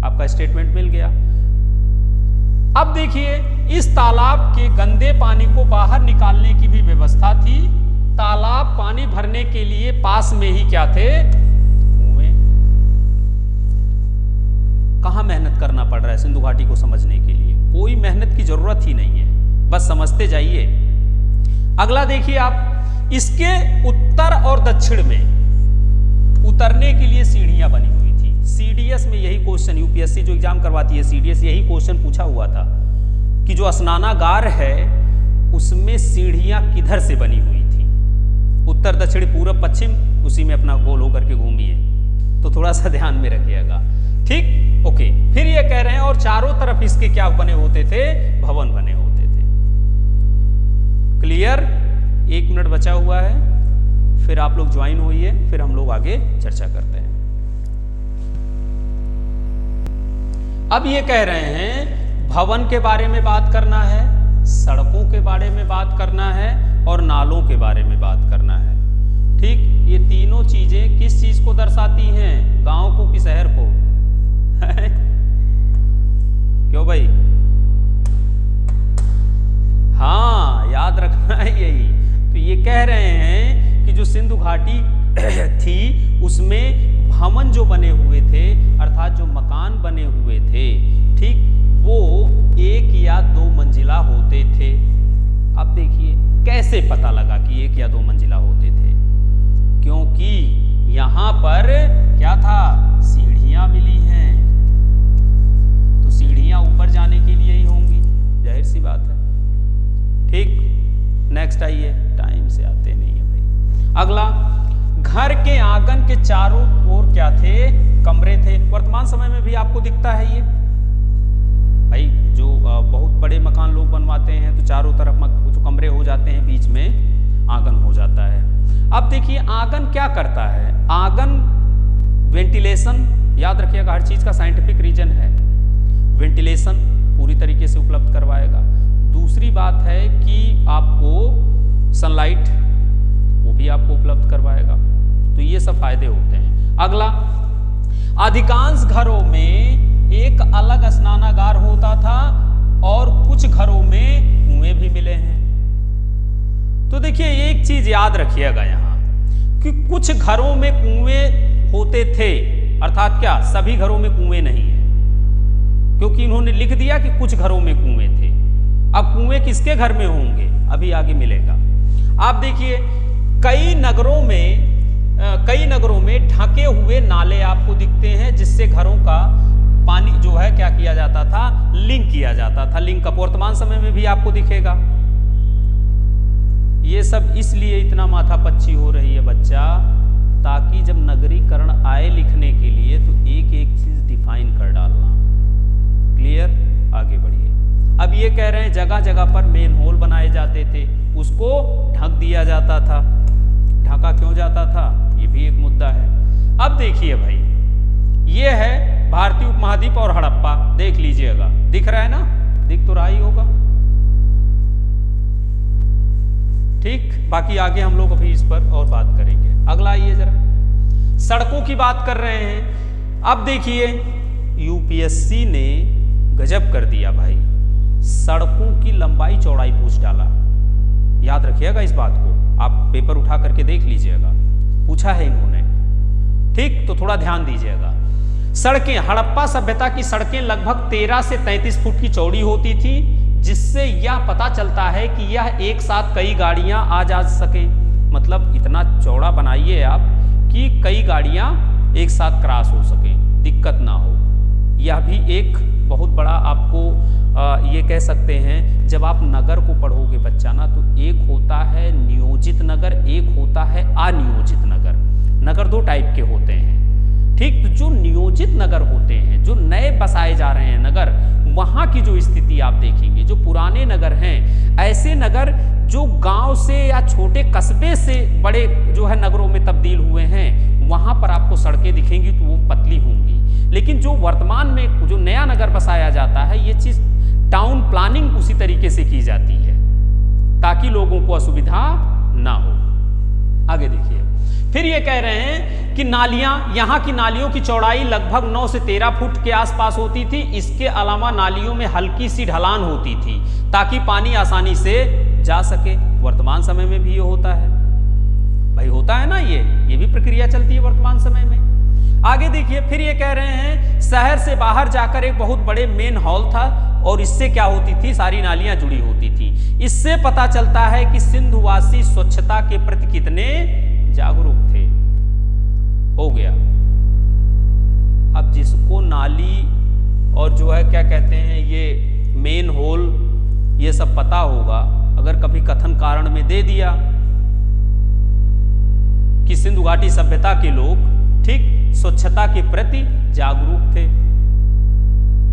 आपका स्टेटमेंट मिल गया। अब देखिए, इस तालाब के गंदे पानी को बाहर निकालने की भी व्यवस्था थी। तालाब पानी भरने के लिए पास में ही क्या थे? कुएं। कहां मेहनत करना पड़ रहा है सिंधु घाटी को समझने के लिए? कोई मेहनत की जरूरत ही नहीं है, बस समझते जाइए। अगला देखिए आप, इसके उत्तर और दक्षिण में उतरने के लिए सीढ़ियां बनी हुई थी। सीडीएस में यही क्वेश्चन, यूपीएससी जो एग्जाम करवाती है सीडीएस, यही क्वेश्चन पूछा हुआ था कि जो स्नानागार है उसमें सीढ़ियां किधर से बनी हुई थी? उत्तर, दक्षिण, पूर्व, पश्चिम, उसी में अपना गोल होकर के घूमिए। तो थोड़ा सा ध्यान में रखिएगा, ठीक। ओके, फिर ये कह रहे हैं और चारों तरफ इसके क्या बने होते थे? भवन बने होते थे। क्लियर? 1 मिनट बचा हुआ है, फिर आप लोग ज्वाइन होइए, फिर हम लोग आगे चर्चा करते हैं। अब ये कह रहे हैं भवन के बारे में बात करना है, सड़कों के बारे में बात करना है और नालों के बारे में बात करना है, ठीक। ये तीनों चीजें किस चीज को दर्शाती हैं? गांव को कि शहर को? क्यों भाई? हाँ, याद रखना है यही। तो ये कह रहे हैं कि जो सिंधु घाटी थी उसमें भवन जो बने हुए थे, अर्थात जो मकान बने हुए थे, ठीक, वो 1 या 2 मंजिला होते थे। अब देखिए कैसे पता लगा कि 1 या 2 मंजिला होते थे? क्योंकि यहां पर क्या था? सीढ़ियां मिली हैं, तो सीढ़ियां ऊपर जाने के लिए ही होंगी, जाहिर सी बात है, ठीक। नेक्स्ट आइए, टाइम से आते नहीं है भाई। अगला, घर के आंगन के चारों ओर क्या थे? कमरे थे। वर्तमान समय में भी आपको दिखता है ये भाई, जो बहुत बड़े मकान लोग बनवाते हैं तो चारों तरफ जो कमरे हो जाते हैं, बीच में आंगन हो जाता है। अब देखिए आंगन क्या करता है? आंगन वेंटिलेशन, याद रखिएगा, हर चीज का साइंटिफिक रीजन है। वेंटिलेशन पूरी तरीके से उपलब्ध करवाएगा। दूसरी बात है कि आपको सनलाइट, वो भी आपको उपलब्ध करवाएगा। तो ये सब फायदे होते हैं। अगला, अधिकांश घरों में एक अलग स्नानागार होता था और कुछ घरों में कुएं भी मिले हैं। तो देखिए एक चीज याद रखिएगा यहां कि कुछ घरों में कुएं होते थे, अर्थात क्या सभी घरों में कुएं नहीं है, क्योंकि इन्होंने लिख दिया कि कुछ घरों में कुएं थे। अब कुएं किसके घर में होंगे अभी आगे मिलेगा। आप देखिए कई नगरों में ढके हुए नाले आपको दिखते हैं, जिससे घरों का पानी जो है क्या किया जाता था? लिंक किया जाता था। लिंक अप वर्तमान समय में भी आपको दिखेगा। ये सब इसलिए इतना माथापच्ची हो रही है बच्चा, ताकि जब नगरीकरण आए कह रहे हैं जगह जगह पर मेन होल बनाए जाते थे, उसको ढक दिया जाता था। ढका क्यों जाता था, ये भी एक मुद्दा है। अब देखिए भाई, ये है भारतीय उपमहाद्वीप और हड़प्पा, देख लीजिएगा, दिख रहा है ना, दिख तो रहा ही होगा। ठीक, बाकी आगे हम लोग अभी इस पर और बात करेंगे। अगला आइए जरा, सड़कों की बात कर रहे हैं। अब देखिए यूपीएससी ने गजब कर दिया भाई, सड़कों की लंबाई चौड़ाई पूछ डाला। याद रखिएगा इस बात को, आप पेपर उठा करके देख लीजिएगा, पूछा है इन्होंने। ठीक, तो थोड़ा ध्यान दीजिएगा। सड़कें, हड़प्पा सभ्यता की सड़कें लगभग 13 से 33 फुट की चौड़ी होती थी, जिससे यह पता चलता है कि यह एक साथ कई गाड़ियां आ जा सके। मतलब इतना चौड़ा बनाइए आप कि कई गाड़ियां एक साथ क्रॉस हो सकें, दिक्कत ना हो। यह भी एक बहुत बड़ा आपको ये कह सकते हैं, जब आप नगर को पढ़ोगे बच्चा ना, तो एक होता है नियोजित नगर, एक होता है अनियोजित नगर। नगर दो टाइप के होते हैं। ठीक, तो जो नियोजित नगर होते हैं, जो नए बसाए जा रहे हैं नगर, वहां की जो स्थिति आप देखेंगे, जो पुराने नगर हैं, ऐसे नगर जो गांव से या छोटे कस्बे से बड़े जो है नगरों में तब्दील हुए हैं, वहां पर आपको सड़कें दिखेंगी तो वो पतली होंगी। लेकिन जो वर्तमान में जो नया नगर बसाया जाता है, ये चीज टाउन प्लानिंग उसी तरीके से की जाती है ताकि लोगों को असुविधा ना हो। आगे देखिए, फिर ये कह रहे हैं कि नालियां, यहाँ की नालियों की चौड़ाई लगभग 9 से 13 फुट के आसपास होती थी। इसके अलावा नालियों में हल्की सी ढलान होती थी ताकि पानी आसानी से जा सके। वर्तमान समय में भी ये होता है भाई, होता है ना, ये भी प्रक्रिया चलती है वर्तमान समय में। आगे देखिए, फिर ये कह रहे हैं शहर से बाहर जाकर एक बहुत बड़े मेन हॉल था और इससे क्या होती थी, सारी नालियां जुड़ी होती थी। इससे पता चलता है कि सिंधुवासी स्वच्छता के प्रति कितने जागरूक थे। हो गया। अब जिसको नाली और जो है क्या कहते हैं ये मेन होल, ये सब पता होगा, अगर कभी कथन कारण में दे दिया कि सिंधु घाटी सभ्यता के लोग ठीक स्वच्छता के प्रति जागरूक थे,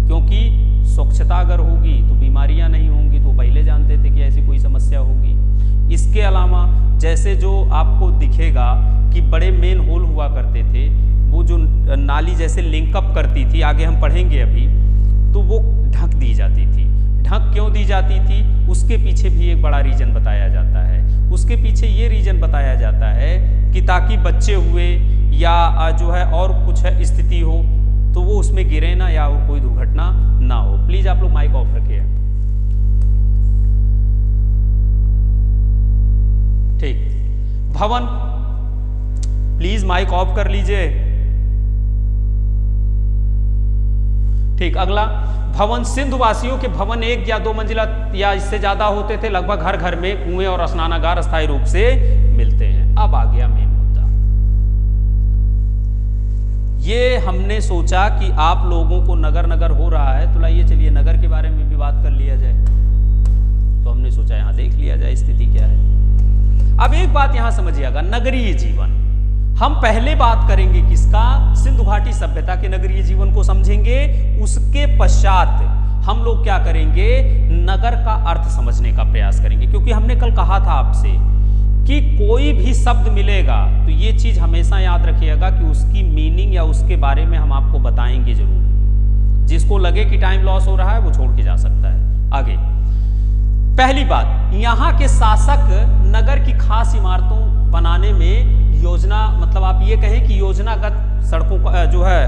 क्योंकि स्वच्छता अगर होगी तो बीमारियां नहीं होंगी, तो पहले जानते थे कि ऐसी कोई समस्या होगी। इसके अलावा जैसे जो आपको दिखेगा कि बड़े मेन होल हुआ करते थे, वो जो नाली जैसे लिंकअप करती थी, आगे हम पढ़ेंगे अभी, तो वो ढक दी जाती थी। ढक क्यों दी जाती थी, उसके पीछे भी एक बड़ा रीजन बताया जाता है। उसके पीछे ये रीजन बताया जाता है कि ताकि बच्चे हुए या जो है और कुछ है स्थिति हो तो वो उसमें गिरे ना या कोई दुर्घटना ना हो। प्लीज आप लोग माइक ऑफ रखिए। ठीक, भवन प्लीज माइक ऑफ कर लीजिए। ठीक, अगला भवन, सिंधु वासियों के भवन 1 या 2 मंजिला या इससे ज्यादा होते थे। लगभग हर घर में कुएं और स्नानागार अस्थायी रूप से मिलते हैं। अब आ गया मेन मुद्दा। ये हमने सोचा कि आप लोगों को नगर नगर हो रहा है, तो लाइए चलिए नगर के बारे में भी बात कर लिया जाए। तो हमने सोचा यहां देख लिया जाए स्थिति क्या है। अब एक बात यहां समझिएगा, नगरीय जीवन, हम पहले बात करेंगे किसका, सिंधु घाटी सभ्यता के नगरीय जीवन को समझेंगे। उसके पश्चात हम लोग क्या करेंगे, नगर का अर्थ समझने का प्रयास करेंगे। क्योंकि हमने कल कहा था आपसे कि कोई भी शब्द मिलेगा तो ये चीज हमेशा याद रखिएगा कि उसकी मीनिंग या उसके बारे में हम आपको बताएंगे जरूर। जिसको लगे कि टाइम लॉस हो रहा है वो छोड़ के जा सकता है। आगे पहली बात, यहाँ के शासक नगर की खास इमारतों बनाने में योजना, मतलब आप ये कहें कि योजनागत सड़कों का जो है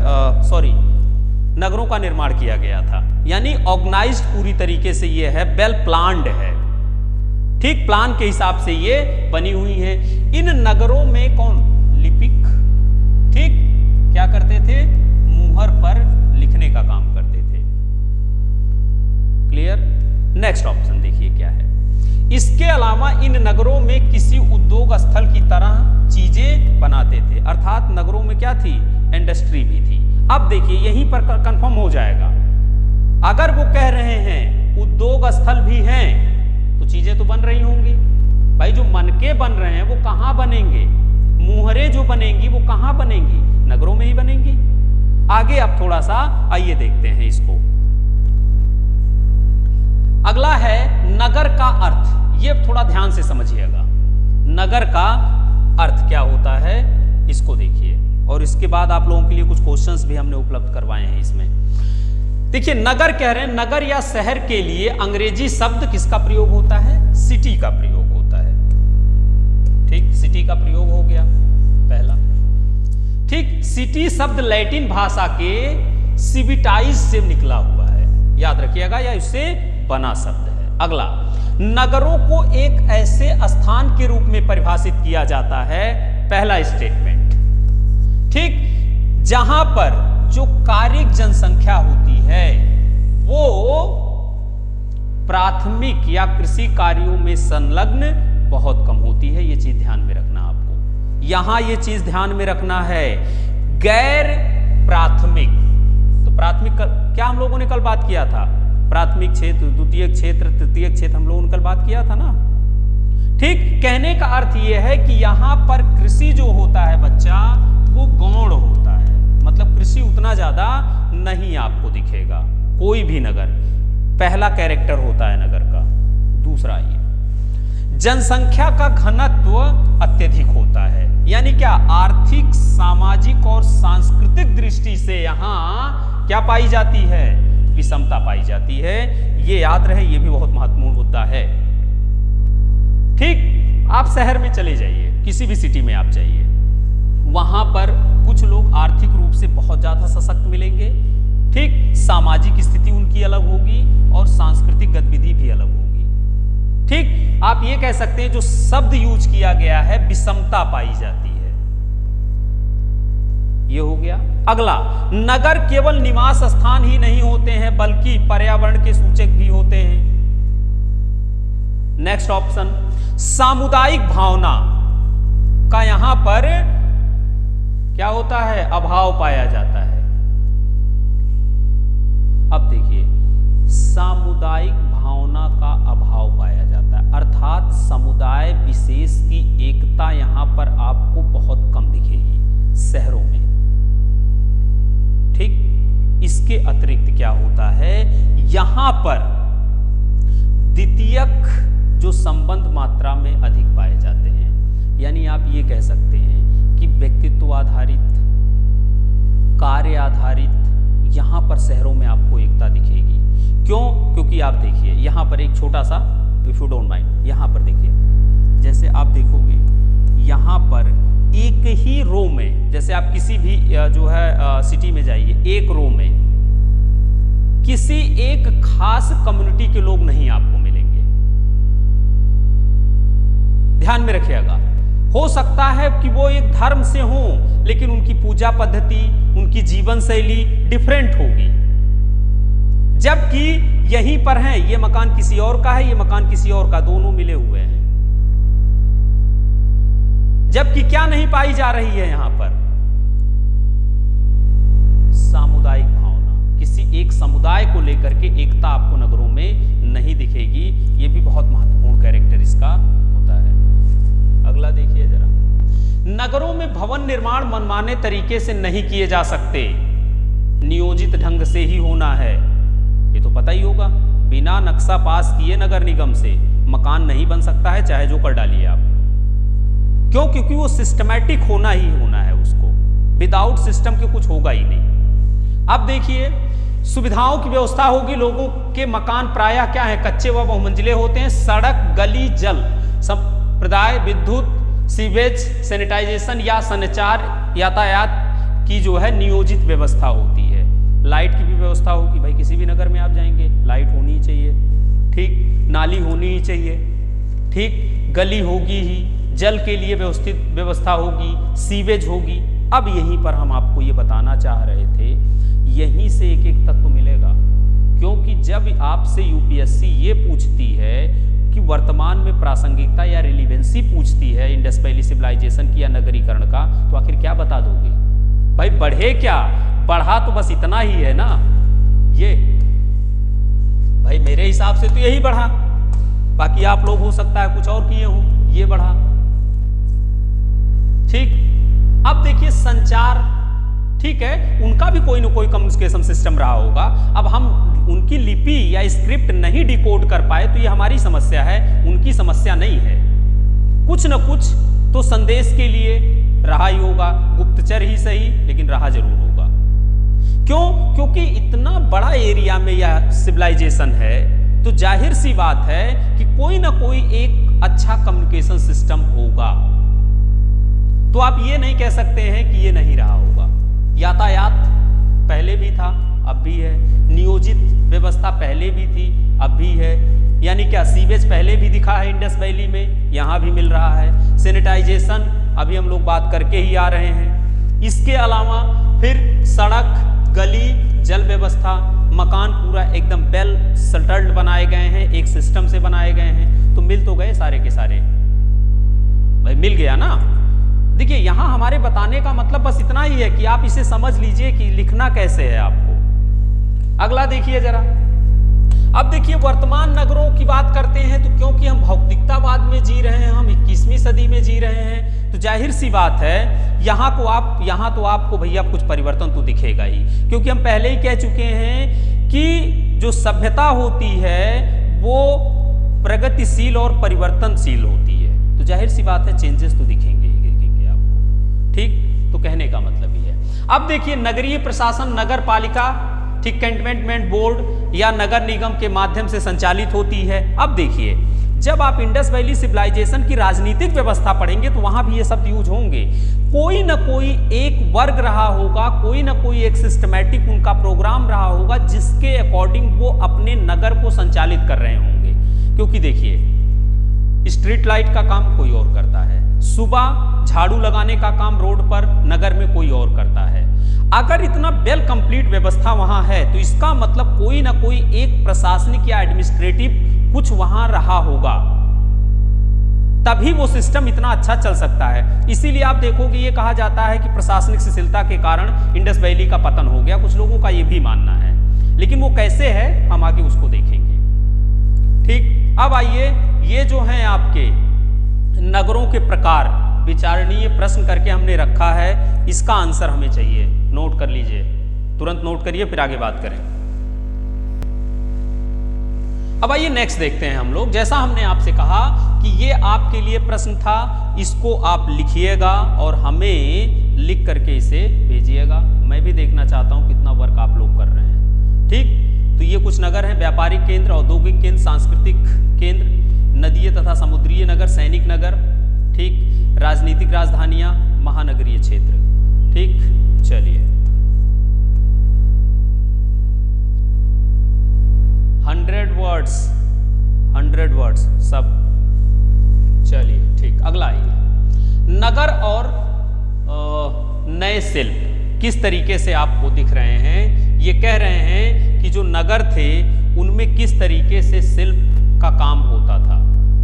नगरों का निर्माण किया गया था। यानी ऑर्गेनाइज्ड पूरी तरीके से ये है, वेल प्लान्ड है। ठीक, प्लान के हिसाब से ये बनी हुई है। इन नगरों में कौन, लिपिक, ठीक, क्या करते थे, मुहर पर लिखने का काम करते थे। क्लियर। नेक्स्ट ऑप्शन देखिए क्या है। इसके अलावा इन नगरों में किसी उद्योग स्थल की तरह चीजें बनाते थे। अर्थात नगरों में क्या थी, इंडस्ट्री भी थी। अब देखिए यहीं पर कंफर्म हो जाएगा, अगर वो कह रहे हैं उद्योग स्थल भी हैं तो चीजें तो बन रही होंगी। भाई जो मनके बन रहे हैं वो कहां बनेंगे, मुहरे जो बनेंगी वो कहां बनेंगी, नगरों में ही बनेंगी। आगे अब थोड़ा सा आइए देखते हैं इसको। अगला है नगर का अर्थ। ये थोड़ा ध्यान से समझिएगा, नगर का अर्थ क्या होता है इसको देखिए, और इसके बाद आप लोगों के लिए कुछ क्वेश्चंस भी हमने उपलब्ध करवाए हैं इसमें। देखिए नगर कह रहे हैं, नगर या शहर के लिए अंग्रेजी शब्द किसका प्रयोग होता है? सिटी का प्रयोग होता है। ठीक, सिटी का प्रयोग हो गया पहला। ठीक, सिटी शब्द लैटिन भाषा के सिविटाइज से निकला हुआ है, याद रखिएगा, या इससे बना शब्द है। अगला, नगरों को एक ऐसे स्थान के रूप में परिभाषित किया जाता है, पहला स्टेटमेंट, ठीक, जहां पर जो कार्यिक जनसंख्या होती है वो प्राथमिक या कृषि कार्यों में संलग्न बहुत कम होती है। ये चीज ध्यान में रखना आपको, यहां ये चीज ध्यान में रखना है। गैर प्राथमिक, तो प्राथमिक क्या हम लोगों ने कल बात किया था? प्राथमिक क्षेत्र, द्वितीयक क्षेत्र, तृतीयक क्षेत्र, हम लोगों ने कल बात किया था ना। ठीक, कहने का अर्थ यह है कि यहां पर कृषि जो होता है बच्चा वो गौण होता है, मतलब कृषि उतना ज्यादा नहीं आपको दिखेगा। कोई भी नगर, पहला कैरेक्टर होता है नगर का। दूसरा, ये जनसंख्या का घनत्व अत्यधिक होता है, यानी क्या? आर्थिक, सामाजिक और सांस्कृतिक दृष्टि से यहां क्या पाई जाती है? विषमता पाई जाती है। ये याद रहे, ये भी बहुत महत्वपूर्ण मुद्दा है। ठीक, आप शहर में चले जाइए, किसी भी सिटी में आप जाइए, वहां पर कुछ लोग आर्थिक रूप से बहुत ज्यादा सशक्त मिलेंगे। ठीक, सामाजिक स्थिति उनकी अलग होगी और सांस्कृतिक गतिविधि भी अलग होगी। ठीक, आप ये कह सकते हैं जो शब्द यूज किया गया है, विषमता पाई जाती है। ये हो गया। अगला, नगर केवल निवास स्थान ही नहीं होते हैं बल्कि पर्यावरण के सूचक भी होते हैं। नेक्स्ट ऑप्शन, सामुदायिक भावना का यहां पर क्या होता है? अभाव पाया जाता है। अब देखिए, सामुदायिक भावना का अभाव पाया जाता है, अर्थात समुदाय विशेष की एकता यहां पर आपको बहुत कम दिखेगी शहरों में। ठीक, इसके अतिरिक्त क्या होता है? यहां पर द्वितीयक जो संबंध मात्रा में अधिक पाए जाते हैं, यानी आप ये कह सकते हैं कि व्यक्तित्व आधारित, कार्य आधारित यहां पर शहरों में आपको एकता दिखेगी। क्यों? क्योंकि आप देखिए यहां पर एक छोटा सा, इफ यू डोंट माइंड, यहां पर देखिए, जैसे आप देखोगे यहां पर एक ही रो में, जैसे आप किसी भी जो है सिटी में जाइए, एक रो में किसी एक खास कम्युनिटी के लोग नहीं आपको मिलेंगे। ध्यान में रखिएगा, हो सकता है कि वो एक धर्म से हों, लेकिन उनकी पूजा पद्धति, उनकी जीवन शैली डिफरेंट होगी। जबकि यहीं पर है, ये मकान किसी और का है, ये मकान किसी और का, दोनों मिले हुए हैं। जबकि क्या नहीं पाई जा रही है यहां पर? सामुदायिक भावना, किसी एक समुदाय को लेकर के एकता आपको नगरों में नहीं दिखेगी। ये भी बहुत महत्वपूर्ण कैरेक्टर इसका होता है। अगला देखिए जरा, नगरों में भवन निर्माण मनमाने तरीके से नहीं किए जा सकते, नियोजित ढंग से ही होना है। ये तो पता ही होगा, बिना नक्शा पास किए नगर निगम से मकान नहीं बन सकता है, चाहे जो कर डालिए आप। क्यों? क्योंकि वो सिस्टमैटिक होना ही होना है उसको, विदाउट सिस्टम के कुछ होगा ही नहीं। अब देखिए, सुविधाओं की व्यवस्था होगी, लोगों के मकान प्रायः क्या है? कच्चे व बहुमंजिले होते हैं। सड़क, गली, जल संप्रदाय, विद्युत, सीवेज, सैनिटाइजेशन या संचार, यातायात की जो है नियोजित व्यवस्था होती है। लाइट की भी व्यवस्था होगी, भाई किसी भी नगर में आप जाएंगे लाइट होनी ही चाहिए। ठीक, नाली होनी ही चाहिए। ठीक, गली होगी ही, जल के लिए व्यवस्थित व्यवस्था होगी, सीवेज होगी। अब यहीं पर हम आपको ये बताना चाह रहे थे, यहीं से एक एक तत्व मिलेगा। क्योंकि जब आपसे यूपीएससी ये पूछती है कि वर्तमान में प्रासंगिकता या रिलीवेंसी पूछती है इंडस्ट्रियल सिविलाइजेशन की या नगरीकरण का, तो आखिर क्या बता दोगे? भाई बढ़े क्या? बढ़ा तो बस इतना ही है ना, ये भाई मेरे हिसाब से तो यही बढ़ा, बाकी आप लोग हो सकता है कुछ और किए हो, ये बढ़ा। ठीक, अब देखिए संचार। ठीक है, उनका भी कोई ना कोई कम्युनिकेशन सिस्टम रहा होगा। अब हम उनकी लिपि या स्क्रिप्ट नहीं डिकोड कर पाए तो ये हमारी समस्या है, उनकी समस्या नहीं है। कुछ न कुछ तो संदेश के लिए रहा ही होगा, गुप्तचर ही सही लेकिन रहा जरूर होगा। क्यों? क्योंकि इतना बड़ा एरिया में यह सिविलाइजेशन है तो जाहिर सी बात है कि कोई ना कोई एक अच्छा कम्युनिकेशन सिस्टम होगा। तो आप ये नहीं कह सकते हैं कि ये नहीं रहा होगा। यातायात पहले भी था, अब भी है। नियोजित व्यवस्था पहले भी थी, अब भी है। यानी क्या, सीवेज पहले भी दिखा है इंडस वैली में, यहाँ भी मिल रहा है। सैनिटाइजेशन अभी हम लोग बात करके ही आ रहे हैं। इसके अलावा फिर सड़क, गली, जल व्यवस्था, मकान पूरा एकदम वेल सेटल्ड बनाए गए हैं, एक सिस्टम से बनाए गए हैं। तो मिल तो गए सारे के सारे, भाई मिल गया ना। देखिए यहाँ हमारे बताने का मतलब बस इतना ही है कि आप इसे समझ लीजिए कि लिखना कैसे है आपको। अगला देखिए जरा। अब देखिए वर्तमान नगरों की बात करते हैं तो क्योंकि हम भौतिकतावाद में जी रहे हैं, हम 21वीं सदी में जी रहे हैं, तो जाहिर सी बात है यहाँ तो आपको भैया कुछ परिवर्तन तो दिखेगा ही। क्योंकि हम पहले ही कह चुके हैं कि जो सभ्यता होती है वो प्रगतिशील और परिवर्तनशील होती है, तो जाहिर सी बात है चेंजेस तो दिखेंगे आपको। ठीक, तो कहने का मतलब ही है। अब देखिए नगरीय प्रशासन नगर पालिका, ठीक, कैंटोनमेंट बोर्ड या नगर निगम के माध्यम से संचालित होती है। अब देखिए जब आप इंडस वैली सिविलाइजेशन की राजनीतिक व्यवस्था पढ़ेंगे तो वहां भी ये शब्द यूज होंगे। कोई ना कोई एक वर्ग रहा होगा, कोई ना कोई एक सिस्टमैटिक उनका प्रोग्राम रहा होगा जिसके अकॉर्डिंग वो अपने नगर को संचालित कर रहे होंगे। क्योंकि देखिए स्ट्रीट लाइट का काम कोई और करता है, सुबह झाड़ू लगाने का काम रोड पर नगर में कोई और करता है। अगर इतना वेल कंप्लीट व्यवस्था वहां है तो इसका मतलब कोई ना कोई एक प्रशासनिक या एडमिनिस्ट्रेटिव कुछ वहां रहा होगा, तभी वो सिस्टम इतना अच्छा चल सकता है। इसीलिए आप देखोगे ये कहा जाता है कि प्रशासनिक शिथिलता के कारण इंडस वैली का पतन हो गया। कुछ लोगों का ये भी मानना है, लेकिन वो कैसे है हम आगे उसको देखेंगे। ठीक, अब आइए ये जो है आपके नगरों के प्रकार विचारणीय प्रश्न करके हमने रखा है, इसका आंसर हमें चाहिए। नोट कर लीजिए, तुरंत नोट करिए, फिर आगे बात करें। अब आइए नेक्स्ट देखते हैं हम लोग। जैसा हमने आपसे कहा कि ये आपके लिए प्रश्न था, इसको आप लिखिएगा और हमें लिख करके इसे भेजिएगा। मैं भी देखना चाहता हूं कितना वर्क आप लोग कर रहे हैं। ठीक, तो ये कुछ नगर हैं: व्यापारिक केंद्र, औद्योगिक केंद्र, सांस्कृतिक केंद्र, नदीय तथा समुद्रीय नगर, सैनिक नगर, ठीक, राजनीतिक राजधानियां, महानगरीय क्षेत्र। ठीक, चलिए 100 वर्ड्स सब। चलिए ठीक, अगला आइए। नगर और नए शिल्प किस तरीके से आपको दिख रहे हैं? ये कह रहे हैं कि जो नगर थे उनमें किस तरीके से शिल्प का काम होता था,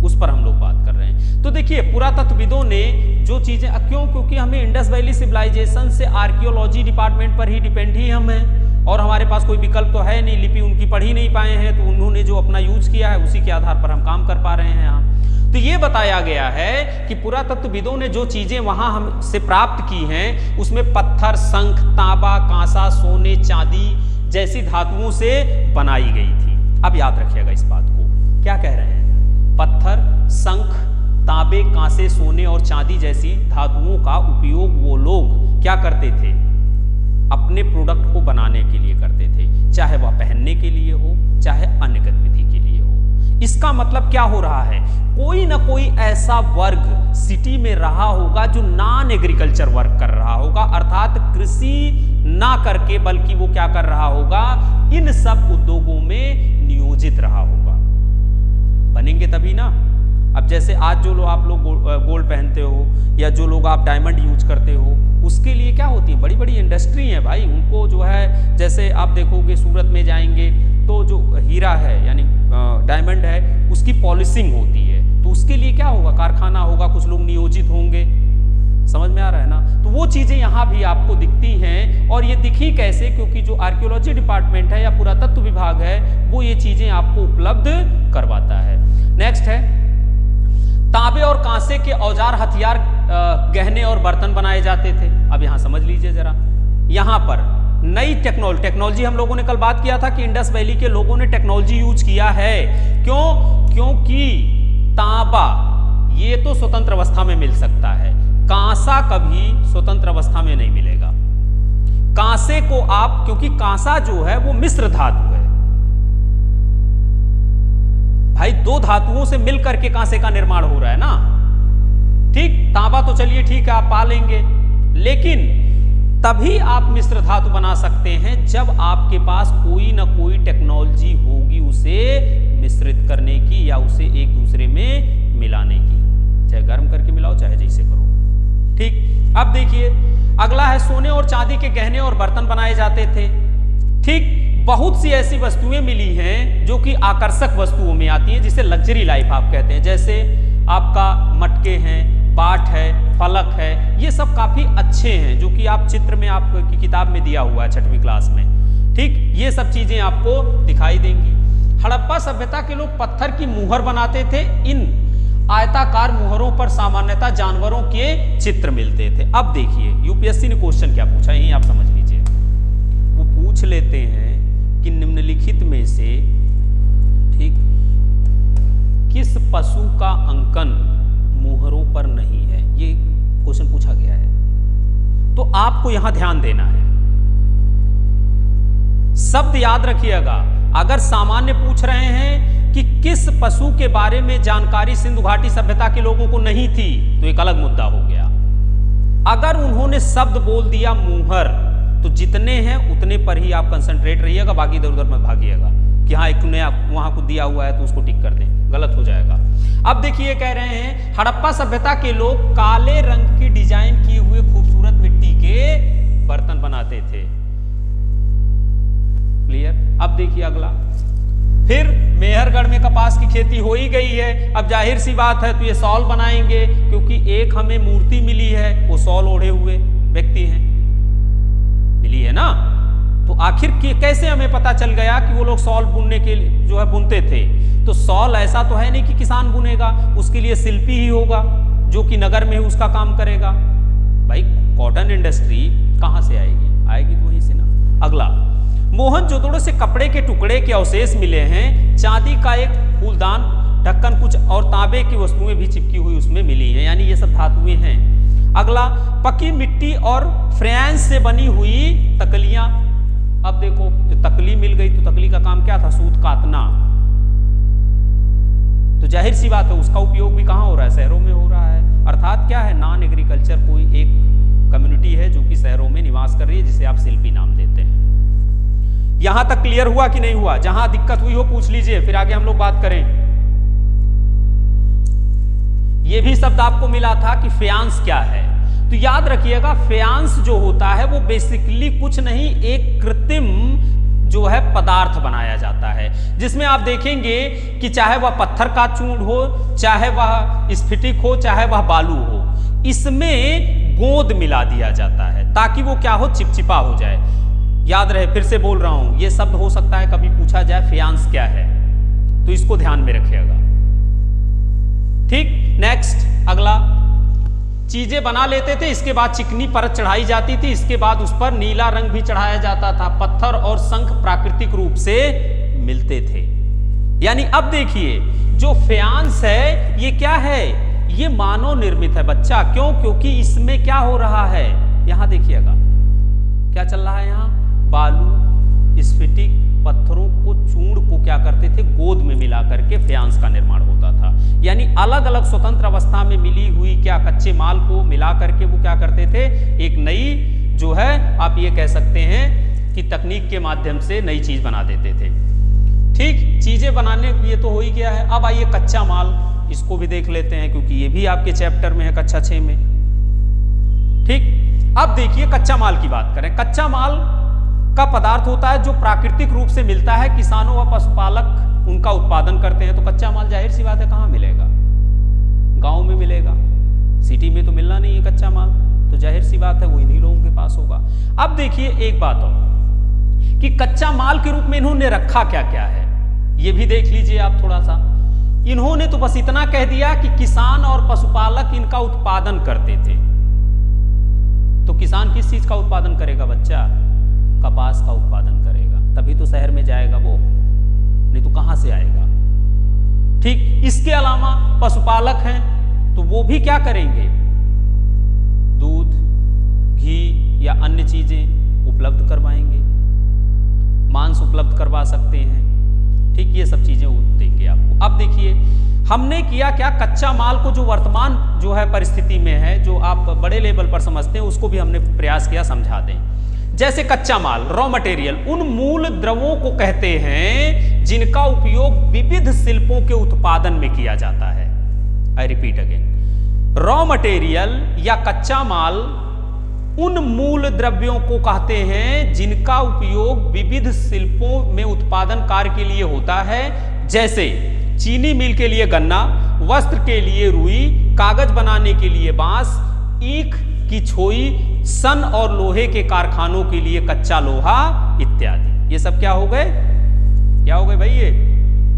उस पर हम लोग बात कर रहे हैं। तो देखिए पुरातत्वविदों ने जो चीजें, क्योंकि हमें इंडस वैली सिविलाइजेशन से आर्कियोलॉजी डिपार्टमेंट पर ही डिपेंड ही हम हैं और हमारे पास कोई विकल्प तो है नहीं, लिपि उनकी पढ़ ही नहीं पाए हैं, तो उन्होंने जो अपना यूज किया है उसी के आधार पर हम काम कर पा रहे हैं यहाँ। तो ये बताया गया है कि पुरातत्वविदों ने जो चीजें वहां हमसे प्राप्त की हैं उसमें पत्थर, शंख, तांबा, कांसा, सोने, चांदी जैसी धातुओं से बनाई गई थी। अब याद रखिएगा इस बात को, क्या कह रहे हैं? पत्थर, शंख, तांबे, कांसे, सोने और चांदी जैसी धातुओं का उपयोग वो लोग क्या करते थे? अपने प्रोडक्ट को बनाने के लिए करते थे, चाहे वह पहनने के लिए हो, चाहे अन्य गतिविधि के लिए हो। इसका मतलब क्या हो रहा है? कोई ना कोई ऐसा वर्ग सिटी में रहा होगा जो नॉन एग्रीकल्चर वर्क कर रहा होगा, अर्थात कृषि ना करके बल्कि वो क्या कर रहा होगा? इन सब उद्योगों में नियोजित रहा होगा। बनेंगे तभी ना। अब जैसे आज जो लोग आप लोग गोल्ड पहनते हो या जो लोग आप डायमंड यूज करते हो, उसके लिए क्या होती है? बड़ी बड़ी इंडस्ट्री है भाई। उनको जो है, जैसे आप देखोगे सूरत में जाएंगे तो जो हीरा है यानी डायमंड है उसकी पॉलिशिंग होती है, तो उसके लिए क्या होगा? कारखाना होगा, कुछ लोग नियोजित होंगे। समझ में आ रहा है ना? तो वो चीजें यहाँ भी आपको दिखती हैं। और ये दिखी कैसे? क्योंकि जो आर्कियोलॉजी डिपार्टमेंट है या पुरातत्व विभाग है वो ये चीजें आपको उपलब्ध करवाता है। नेक्स्ट है, तांबे और कांसे के औजार, हथियार, गहने और बर्तन बनाए जाते थे। अब यहां समझ लीजिए जरा, यहां पर नई टेक्नोलॉजी हम लोगों ने कल बात किया था कि इंडस वैली के लोगों ने टेक्नोलॉजी यूज किया है। क्यों? क्योंकि तांबा ये तो स्वतंत्र अवस्था में मिल सकता है, कांसा कभी स्वतंत्र अवस्था में नहीं मिलेगा। कांसे को आप, क्योंकि कांसा जो है वो मिश्र धातु है भाई, दो धातुओं से मिल करके कांसे का निर्माण हो रहा है ना। ठीक, तांबा तो चलिए ठीक है आप पा लेंगे, लेकिन तभी आप मिश्र धातु बना सकते हैं जब आपके पास कोई ना कोई टेक्नोलॉजी होगी उसे मिश्रित करने की या उसे एक दूसरे में मिलाने की, चाहे गर्म करके मिलाओ चाहे जैसे करो। ठीक, अब देखिए अगला है सोने और चांदी के गहने और बर्तन बनाए जाते थे। ठीक, बहुत सी ऐसी वस्तुएं मिली हैं जो कि आकर्षक वस्तुओं में आती हैं, जिसे लग्जरी लाइफ आप कहते हैं। जैसे आपका मटके हैं, पाट है, फलक है, ये सब काफी अच्छे हैं, जो कि आप चित्र में आपकी किताब में दिया हुआ है 6वीं क्लास में। ठीक, ये सब चीजें आपको दिखाई देंगी। हड़प्पा सभ्यता के लोग पत्थर की मुहर बनाते थे। इन आयताकार मुहरों पर सामान्यतः जानवरों के चित्र मिलते थे। अब देखिए यूपीएससी ने क्वेश्चन क्या पूछा, यही आप समझ लीजिए। वो पूछ लेते हैं कि निम्नलिखित में से ठीक किस पशु का अंकन मुहरों पर नहीं है, ये क्वेश्चन पूछा गया है। तो आपको यहां ध्यान देना है, शब्द याद रखिएगा। अगर सामान्य पूछ रहे हैं कि किस पशु के बारे में जानकारी सिंधु घाटी सभ्यता के लोगों को नहीं थी, तो एक अलग मुद्दा हो गया। अगर उन्होंने शब्द बोल दिया मुहर, तो जितने हैं उतने पर ही आप कंसंट्रेट रहिएगा, बाकी इधर उधर मत भागिएगा कि हाँ एक ने वहां को दिया हुआ है तो उसको टिक कर दें, गलत हो जाएगा। अब देखिए कह रहे हैं हड़प्पा सभ्यता के लोग काले रंग की डिजाइन किए हुए खूबसूरत मिट्टी के बर्तन बनाते थे। क्लियर? अब देखिए अगला, फिर मेहरगढ़ में कपास की खेती हो ही गई है। अब जाहिर सी बात है तो ये शॉल बनाएंगे, क्योंकि एक हमें मूर्ति मिली है, वो शॉल ओढ़े हुए व्यक्ति हैं, मिली है ना। तो आखिर कैसे हमें पता चल गया कि वो लोग शॉल बुनने के लिए जो है बुनते थे? तो शॉल ऐसा तो है नहीं कि किसान बुनेगा, उसके लिए शिल्पी ही होगा जो कि नगर में ही उसका काम करेगा। भाई कॉटन इंडस्ट्री कहाँ से आएगी? आएगी तो वहीं से ना। अगला, मोहनजोदड़ो से कपड़े के टुकड़े के अवशेष मिले हैं। चांदी का एक फूलदान, ढक्कन कुछ और तांबे की वस्तुएं भी चिपकी हुई उसमें मिली हैं, यानी ये सब धातुएं हैं। अगला, पकी मिट्टी और फ्रेंच से बनी हुई तकलियां। अब देखो तो तकली मिल गई, तो तकली का काम क्या था? सूत काटना। तो जाहिर सी बात है उसका उपयोग भी कहाँ हो रहा है? शहरों में हो रहा है। अर्थात क्या है? नॉन एग्रीकल्चर कोई एक कम्युनिटी है जो कि शहरों में निवास कर रही है, जिसे आप शिल्पी नाम देते हैं। यहां तक क्लियर हुआ कि नहीं हुआ? जहां दिक्कत हुई हो पूछ लीजिए, फिर आगे हम लोग बात करें। यह भी शब्द आपको मिला था कि फ्यांस क्या है, तो याद रखिएगा फ्यांस जो होता है वो बेसिकली कुछ नहीं, एक कृत्रिम जो है पदार्थ बनाया जाता है, जिसमें आप देखेंगे कि चाहे वह पत्थर का चूर्ण हो, चाहे वह स्फटिक हो, चाहे वह बालू हो, इसमें गोंद मिला दिया जाता है ताकि वो क्या हो? चिपचिपा हो जाए। याद रहे, फिर से बोल रहा हूं, ये शब्द हो सकता है कभी पूछा जाए फ्यांस क्या है, तो इसको ध्यान में रखिएगा। ठीक, नेक्स्ट अगला, चीजें बना लेते थे, इसके बाद चिकनी परत चढ़ाई जाती थी, इसके बाद उस पर नीला रंग भी चढ़ाया जाता था। पत्थर और शंख प्राकृतिक रूप से मिलते थे। यानी अब देखिए जो फ्यांस है ये क्या है? ये मानव निर्मित है बच्चा। क्यों? क्योंकि इसमें क्या हो रहा है? यहां देखिएगा क्या चल रहा है। यहां बालू, स्फटिक, पत्थरों को, चूर्ण को क्या करते थे? गोद में मिला करके फ्यांस का निर्माण होता था। यानी अलग अलग स्वतंत्र अवस्था में मिली हुई क्या कच्चे माल को मिला करके वो क्या करते थे? एक नई जो है आप ये कह सकते हैं कि तकनीक के माध्यम से नई चीज बना देते थे। ठीक, चीजें बनाने ये तो हो ही गया है। अब आइए कच्चा माल, इसको भी देख लेते हैं क्योंकि ये भी आपके चैप्टर में है, कक्षा 6 में। ठीक, अब देखिए कच्चा माल की बात करें। कच्चा माल का पदार्थ होता है जो प्राकृतिक रूप से मिलता है, किसानों व पशुपालक उनका उत्पादन करते हैं। तो कच्चा माल जाहिर सी बात है कहाँ मिलेगा? गांव में मिलेगा, सिटी में तो मिलना नहीं है कच्चा माल, तो जाहिर सी बात है वो इन्हीं लोगों के पास होगा। अब देखिए एक बात और कि कच्चा माल के रूप में इन्होंने रखा क्या क्या है, ये भी देख लीजिए आप थोड़ा सा। इन्होंने तो बस इतना कह दिया कि किसान और पशुपालक इनका उत्पादन करते थे। तो किसान किस चीज का उत्पादन करेगा बच्चा? कपास का उत्पादन करेगा, तभी तो शहर में जाएगा वो, नहीं तो कहां से आएगा। ठीक, इसके अलावा पशुपालक हैं तो वो भी क्या करेंगे? दूध, घी या अन्य चीजें उपलब्ध करवाएंगे, मांस उपलब्ध करवा सकते हैं। ठीक, ये सब चीजें देंगे आपको। अब देखिए हमने किया क्या, कच्चा माल को जो वर्तमान जो है परिस्थिति में है, जो आप बड़े लेवल पर समझते हैं, उसको भी हमने प्रयास किया समझा दें। जैसे कच्चा माल, रॉ मटेरियल, उन मूल द्रव्यों को कहते हैं जिनका उपयोग विविध शिल्पों के उत्पादन में किया जाता है। I repeat again, raw material या कच्चा माल उन मूल द्रव्यों को कहते हैं जिनका उपयोग विविध शिल्पों में उत्पादन कार्य के लिए होता है। जैसे चीनी मिल के लिए गन्ना, वस्त्र के लिए रुई, कागज बनाने के लिए बांस, ईख की छोई, सन और लोहे के कारखानों के लिए कच्चा लोहा इत्यादि। ये सब क्या हो गए? क्या हो गए भाई? ये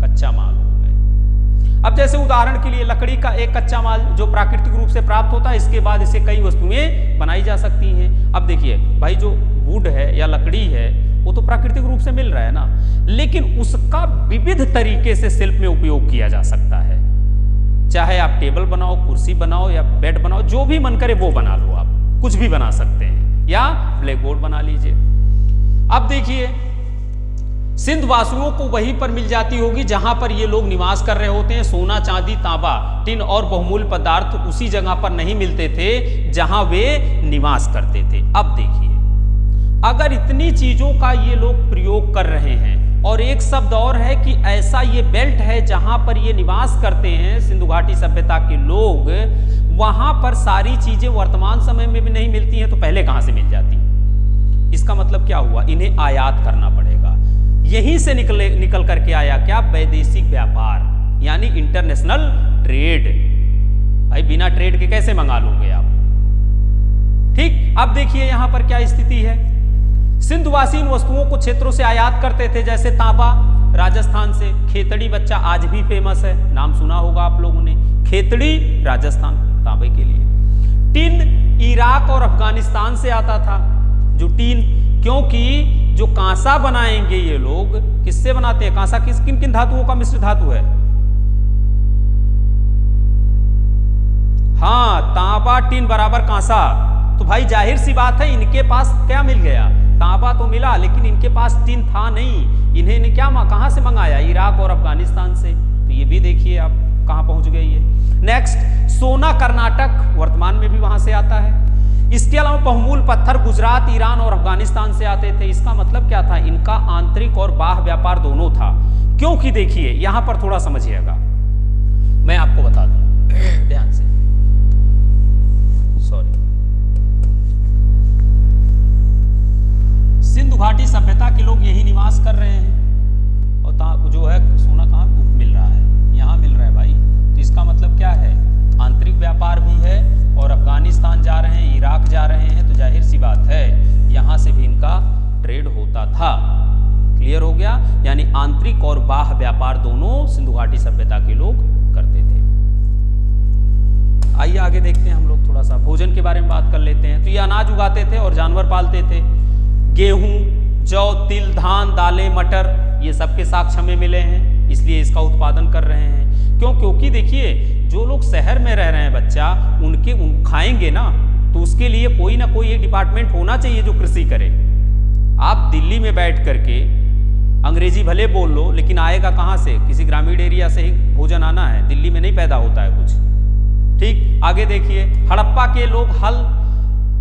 कच्चा माल हो गए। अब जैसे उदाहरण के लिए लकड़ी का एक कच्चा माल जो प्राकृतिक रूप से प्राप्त होता है, इसके बाद इसे कई वस्तुएं बनाई जा सकती हैं। अब देखिए भाई, जो वुड है या लकड़ी है वो तो प्राकृतिक रूप से मिल रहा है ना, लेकिन उसका विविध तरीके से शिल्प में उपयोग किया जा सकता है। चाहे आप टेबल बनाओ, कुर्सी बनाओ या बेड बनाओ, जो भी मन करे वो बना लो, आप कुछ भी बना सकते हैं, या ब्लैक बोर्ड बना लीजिए। अब देखिए सिंध वासियों को वहीं पर मिल जाती होगी जहां पर ये लोग निवास कर रहे होते हैं। सोना, चांदी, तांबा, टिन और बहुमूल्य पदार्थ उसी जगह पर नहीं मिलते थे जहां वे निवास करते थे। अब देखिए अगर इतनी चीजों का ये लोग प्रयोग कर रहे हैं, और एक शब्द और है कि ऐसा ये बेल्ट है जहां पर ये निवास करते हैं सिंधु घाटी सभ्यता के लोग, वहां पर सारी चीजें वर्तमान समय में भी नहीं मिलती हैं, तो पहले कहां से मिल जाती? इसका मतलब क्या हुआ? इन्हें आयात करना पड़ेगा। यहीं से निकल करके आया क्या? वैदेशिक व्यापार, यानी इंटरनेशनल ट्रेड। भाई बिना ट्रेड के कैसे मंगा लोगे आप? ठीक, अब देखिए यहां पर क्या स्थिति है। सिंधुवासी इन वस्तुओं को क्षेत्रों से आयात करते थे, जैसे तांबा राजस्थान से, खेतड़ी बच्चा आज भी फेमस है, नाम सुना होगा आप लोगों ने, खेतड़ी राजस्थान तांबे के लिए। टिन इराक और अफगानिस्तान से आता था, जो टिन, क्योंकि जो कांसा बनाएंगे ये लोग किससे बनाते हैं? कांसा किन किन धातुओं का मिश्र धातु है? हाँ, तांबा टिन बराबर कांसा। तो भाई जाहिर सी बात है इनके पास क्या मिल गया? तांबा तो मिला, लेकिन इनके पास टिन था नहीं। इन्हें क्या कहां से मंगाया? इराक और अफगानिस्तान से। तो ये भी देखिए आप कहां पहुंच गई है। नेक्स्ट, सोना कर्नाटक, वर्तमान में भी वहां से आता है। इसके अलावा बहुमूल्य पत्थर गुजरात, ईरान और अफगानिस्तान से आते थे। इसका मतलब क्या था? इनका आंतरिक और बाह्य व्यापार दोनों था। क्योंकि देखिए यहां पर थोड़ा समझिएगा, मैं आपको बता दूं ध्यान से, सॉरी। सिंधु घाटी सभ्यता के लोग यही निवास कर रहे हैं, और जो है सोना कहाँ मिल रहा है? यहाँ मिल रहा है भाई। तो इसका मतलब क्या है? आंतरिक व्यापार भी है, और अफगानिस्तान जा रहे हैं, इराक जा रहे हैं, तो जाहिर सी बात है यहाँ से भी इनका ट्रेड होता था। क्लियर हो गया? यानी आंतरिक और बाह्य व्यापार दोनों सिंधु घाटी सभ्यता के लोग करते थे। आइए आगे देखते हैं हम लोग, थोड़ा सा भोजन के बारे में बात कर लेते हैं। तो ये अनाज उगाते थे और जानवर पालते थे। गेहूं, जौ, तिल, धान, दालें, मटर, ये सबके साक्ष्य हमें मिले हैं, इसलिए इसका उत्पादन कर रहे हैं। क्योंकि देखिए जो लोग शहर में रह रहे हैं बच्चा, उनके खाएंगे ना, तो उसके लिए कोई ना कोई एक डिपार्टमेंट होना चाहिए जो कृषि करे। आप दिल्ली में बैठ करके अंग्रेजी भले बोल लो, लेकिन आएगा कहाँ से? किसी ग्रामीण एरिया से ही भोजन आना है, दिल्ली में नहीं पैदा होता है कुछ। ठीक, आगे देखिए, हड़प्पा के लोग हल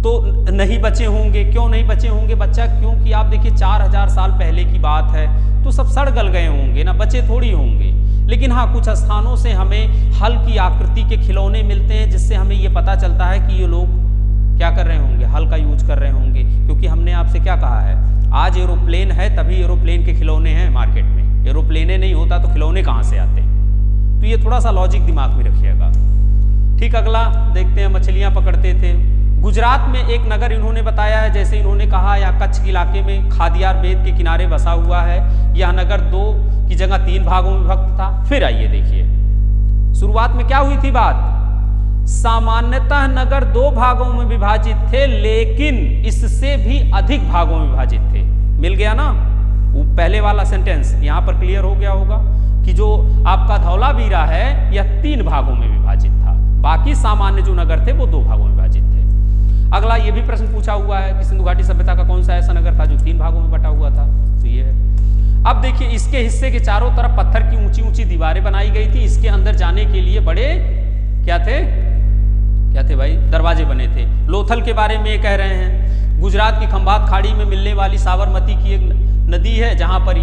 तो नहीं बचे होंगे। क्यों नहीं बचे होंगे बच्चा? क्योंकि आप देखिए 4000 साल पहले की बात है, तो सब सड़ गल गए होंगे ना, बचे थोड़ी होंगे। लेकिन हाँ, कुछ स्थानों से हमें हल की आकृति के खिलौने मिलते हैं, जिससे हमें ये पता चलता है कि ये लोग क्या कर रहे होंगे? हल का यूज कर रहे होंगे। क्योंकि हमने आपसे क्या कहा है, आज एरोप्लेन है तभी एरोप्लेन के खिलौने हैं मार्केट में। एरोप्लेने नहीं होता तो खिलौने कहाँ से आते? तो ये थोड़ा सा लॉजिक दिमाग में रखिएगा। ठीक, अगला देखते हैं, मछलियाँ पकड़ते थे। गुजरात में एक नगर इन्होंने बताया है, जैसे इन्होंने कहा या कच्छ के इलाके में खादियार बेद के किनारे बसा हुआ है। यह नगर 2 की जगह 3 भागों में विभक्त था। फिर आइए देखिए, शुरुआत में क्या हुई थी बात? सामान्यतः नगर दो भागों में विभाजित थे, लेकिन इससे भी अधिक भागों में विभाजित थे। मिल गया ना, वो पहले वाला सेंटेंस यहां पर क्लियर हो गया होगा कि जो आपका धौलावीरा है यह 3 भागों में विभाजित था, बाकी सामान्य जो नगर थे वो 2 भागों में विभाजित थे। अगला ये भी प्रश्न पूछा हुआ है कि सिंधु घाटी सभ्यता का कौन सा ऐसा नगर था जो 3 भागों में बटा हुआ था, तो ये है। अब देखिए, इसके हिस्से के चारों तरफ पत्थर की ऊंची ऊंची दीवारें बनाई गई थी। इसके अंदर जाने के लिए बड़े क्या थे भाई, दरवाजे बने थे। लोथल के बारे में ये कह रहे हैं, गुजरात की खंभात खाड़ी में मिलने वाली साबरमती की एक नदी है जहां पर